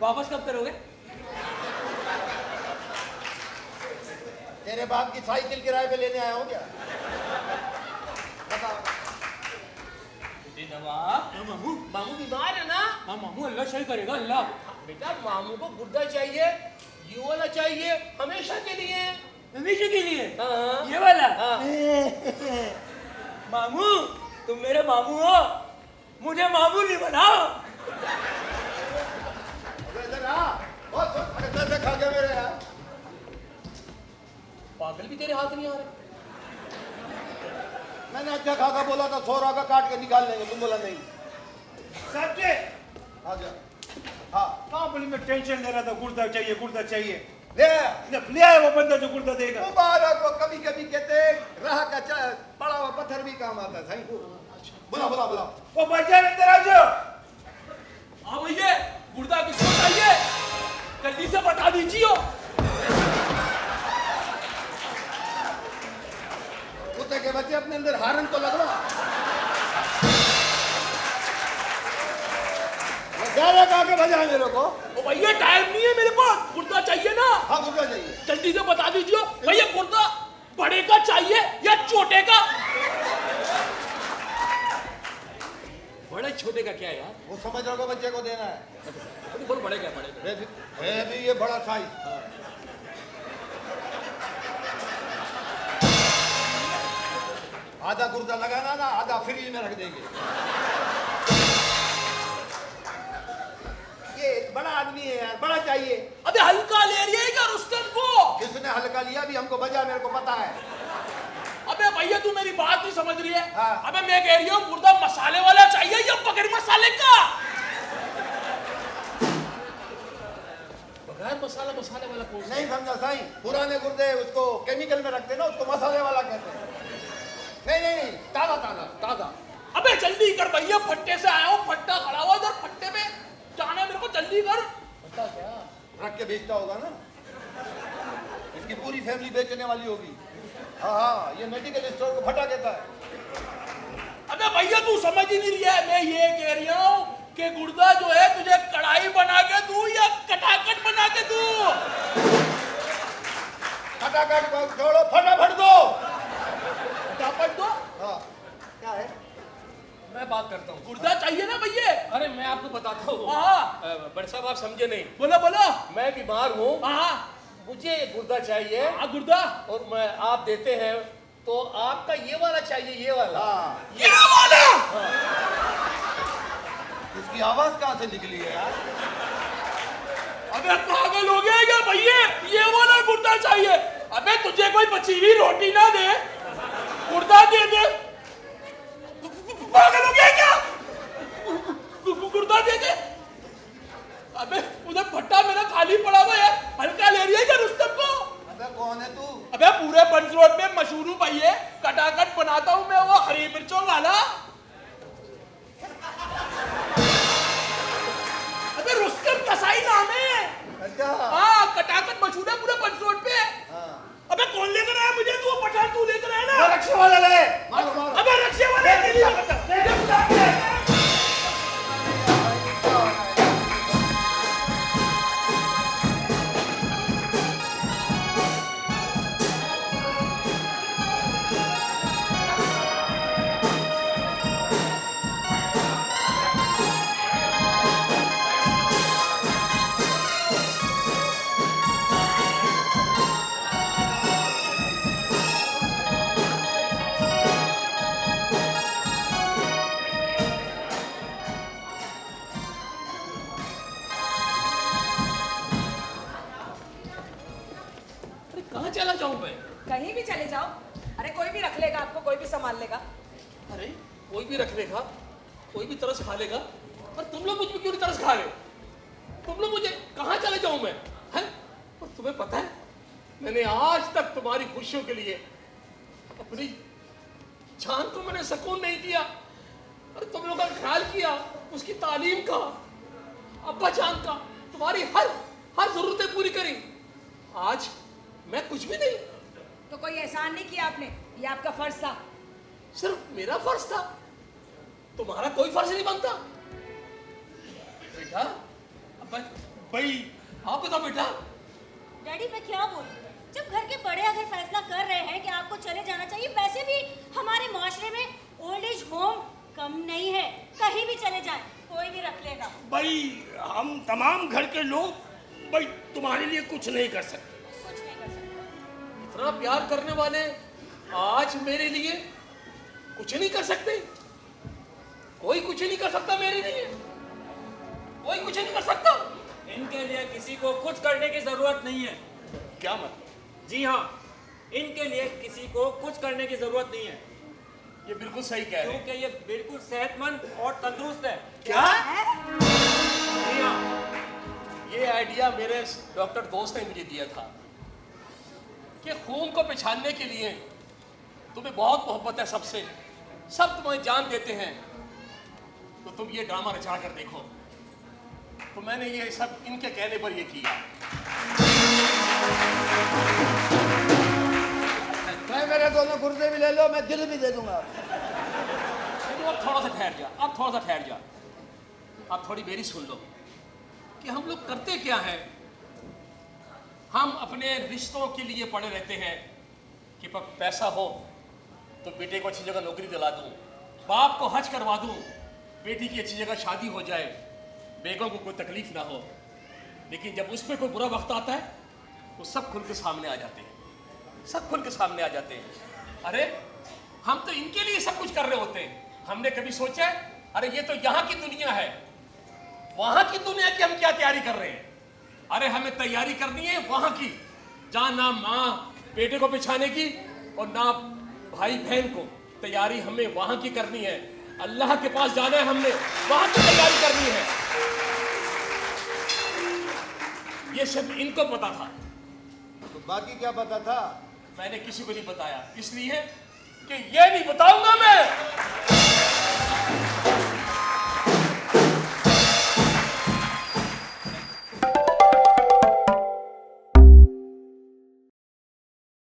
S5: वापस कब करोगे?
S1: तेरे बाप की साइकिल किराए पे लेने आया हो क्या? बताओ।
S5: हाँ मामू।
S6: मामू बीमार है ना?
S5: हाँ मामू, अल्लाह सही करेगा अल्लाह।
S6: बेटा मामू को गुर्दा चाहिए, ये वाला चाहिए, हमेशा के लिए।
S5: हमेशा के लिए?
S6: हाँ।
S5: ये वाला?
S6: हाँ।
S5: मामू तुम मेरे मामू हो, मुझे मामू नहीं बनाओ।
S1: इधर आ। बहुत पैसे खा गया मेरे यार।
S6: पागल भी तेरे हाथ नहीं आ रहे।
S1: मैंने अच्छा खाका बोला था, 100 का काट के निकाल लेंगे, तुम बोला नहीं।
S4: साहब जी,
S1: आ जा। हाँ
S4: कहाँ बोली मैं टेंशन ले रहा था, गुर्दा चाहिए गुर्दा चाहिए।
S1: ले आया।
S4: ले आया वो बंदा जो गुर्दा देगा।
S1: मुबारक को कभी कभी कहते राह का पड़ा हुआ पत्थर भी काम आता है। बुला बुला बुला।
S4: ओ भाईजान अंदर आ जाओ।
S6: हाँ भैया, गुर्दा किसको चाहिए? जल्दी से बता दीजिए।
S1: कुत्ते के बच्चे अपने अंदर हारन तो लगवा। डायरेक्ट आके बजा मेरे को।
S6: ओ भैया टाइम नहीं है मेरे पास, गुर्दा चाहिए ना?
S1: हाँ गुर्दा चाहिए।
S6: जल्दी से बता दीजिए भैया, गुर्दा बड़े का चाहिए या छोटे का? बड़े छोटे का क्या है यार?
S1: वो समझ रहा को बच्चे को देना है।
S6: बोल बड़े का, बड़े का।
S1: है भी ये बड़ा साइज। आधा गुर्दा लगाना ना, आधा फ्रीज में रख देंगे। ये बड़ा आदमी है यार, बड़ा चाहिए।
S6: अबे हल्का ले रही है क्या रुस्तम को?
S1: किसने हल्का लिया भी हमको बजा, मेरे को पता है।
S6: अबे भैया तू मेरी बात नहीं समझ रही है।
S1: हाँ।
S6: अबे मैं कह रही हूँ गुर्दा मसाले वाला चाहिए या बगैर मसाले का? बगैर मसाले वाला कौन सा?
S1: नहीं समझा साईं, पुराने गुर्दे उसको केमिकल में रखते ना, उसको मसाले वाला कहते हैं। नहीं नहीं नहीं, ताजा ताजा ताजा।
S6: अबे जल्दी कर भैया, फट्टे से आया हूँ, फट्टा खड़ा हुआ इधर, फट्टे पे जाना है मेरे को, जल्दी कर। रखता क्या?
S1: रख के बेचता होगा ना, इसकी पूरी फैमिली बेचने वाली होगी। हाँ, ये मेडिकल स्टोर को फटा देता है।
S6: अबे भैया तू समझ ही नहीं रहा है, मैं ये कह रही हूँ कि गुर्दा जो है तुझे कढ़ाई बना के दूं या कटाकट बना के दूं?
S1: फटाकट छोड़ो, फटाफट दो।
S6: फटाफट दो।
S1: हाँ, क्या है?
S6: मैं बात करता हूँ। गुर्दा चाहिए ना भैया? अरे मैं आपको बताता हूँ। बड़े साहब आप समझे नहीं। बोलो बोलो। मैं बीमार हूँ, मुझे गुर्दा चाहिए। गुर्दा। और मैं आप देते हैं तो आपका ये वाला चाहिए, ये वाला। ये वाला।
S1: इसकी आवाज कहाँ से निकली है यार?
S6: अबे पागल हो गया क्या भैया? ये वाला गुर्दा चाहिए। अबे तुझे कोई बची हुई रोटी ना दे, गुर्दा दे दे। पागल हो गया क्या? गुर्दा दे दे। अबे उधर भट्टा मेरा खाली पड़ा हुआ है, हल्का ले रही है क्या रुस्तम को?
S1: अबे कौन है तू?
S6: अबे पूरे बंस रोड में मशहूर हूँ भैया, कटाकट बनाता हूँ मैं, वो हरी मिर्चों वाला। अबे रुस्तम कसाई नाम है।
S1: अच्छा।
S6: हाँ, कटाकट मशहूर है पूरे बंस रोड पे। अबे कौन लेकर आया मुझे? तू पठान तू लेकर आया ना?
S1: रक्षे वाला ले। मारो मारो।
S6: अबे रक्षे वाले चला जाऊं मैं?
S8: कहीं भी चले जाओ, अरे कोई भी रख लेगा आपको, कोई भी संभाल लेगा।
S6: अरे कोई भी रख लेगा, कोई भी तरस खा लेगा, पर तुम लोग मुझ पे क्यों नहीं तरस खा रहे? तुम लोग मुझे कहाँ चले जाऊं मैं? हैं? और तुम्हें पता है मैंने आज तक तुम्हारी खुशियों के लिए अपनी जान को मैंने सुकून नहीं दिया। और तुम लोगों का ख्याल किया, उसकी तालीम का, अब्बा जान का, तुम्हारी हर जरूरतें पूरी करी। आज मैं कुछ भी नहीं।
S8: तो कोई एहसान नहीं किया आपने, ये आपका फर्ज था।
S6: सिर्फ मेरा फर्ज था, तुम्हारा कोई फर्ज नहीं बनता। बेटा अब्बा भाई आप बताओ बेटा।
S2: डैडी मैं क्या बोलूं, जब घर के बड़े अगर फैसला कर रहे हैं कि आपको चले जाना चाहिए, वैसे भी हमारे माशरे में ओल्ड एज होम कम नहीं है, कहीं भी चले जाएं कोई भी रख लेगा।
S3: भाई हम तमाम घर के लोग भाई तुम्हारे लिए कुछ नहीं कर सकते।
S6: इतना प्यार करने वाले आज मेरे लिए कुछ नहीं कर सकते? कोई कुछ नहीं कर सकता मेरे लिए? कोई कुछ नहीं कर सकता?
S9: इनके लिए किसी को कुछ करने की जरूरत नहीं है।
S6: क्या मतलब?
S9: जी हाँ, इनके लिए किसी को कुछ करने की जरूरत नहीं है।
S6: ये बिल्कुल सही कह रहे हैं,
S9: क्योंकि ये बिल्कुल सेहतमंद और तंदुरुस्त है।
S6: क्या?
S9: जी हाँ,
S6: ये आइडिया मेरे डॉक्टर दोस्त ने मुझे दिया था कि खून को पहचानने के लिए तुम्हें बहुत मोहब्बत है सबसे, सब तुम्हें जान देते हैं, तो तुम ये ड्रामा रचा कर देखो। तो मैंने ये सब इनके कहने पर ये किया।
S1: मेरे दोनों गुर्दे भी ले लो, मैं दिल भी दे दूंगा।
S6: अब थोड़ा सा ठहर जा, अब थोड़ा सा ठहर जा, अब थोड़ी मेरी सुन लो कि हम लोग करते क्या हैं। हम अपने रिश्तों के लिए पड़े रहते हैं कि पैसा हो तो बेटे को अच्छी जगह नौकरी दिला दूं, बाप को हज करवा दूं, बेटी की अच्छी जगह शादी हो जाए, बेगों को कोई तकलीफ ना हो। लेकिन जब उस पर कोई बुरा वक्त आता है वो सब खुल के सामने आ जाते हैं, सब खुल के सामने आ जाते हैं। अरे हम तो इनके लिए सब कुछ कर रहे होते हैं। हमने कभी सोचा अरे ये तो यहाँ की दुनिया है, वहां की दुनिया की हम क्या तैयारी कर रहे हैं? अरे हमें तैयारी करनी है वहां की, जहां ना माँ बेटे को बिछाने की और ना भाई बहन को। तैयारी हमें वहां की करनी है, अल्लाह के पास जाना है, हमने वहां की तैयारी करनी है। ये सब इनको पता था,
S1: तो बाकी क्या पता था?
S6: मैंने किसी को नहीं बताया, इसलिए कि ये नहीं बताऊंगा मैं।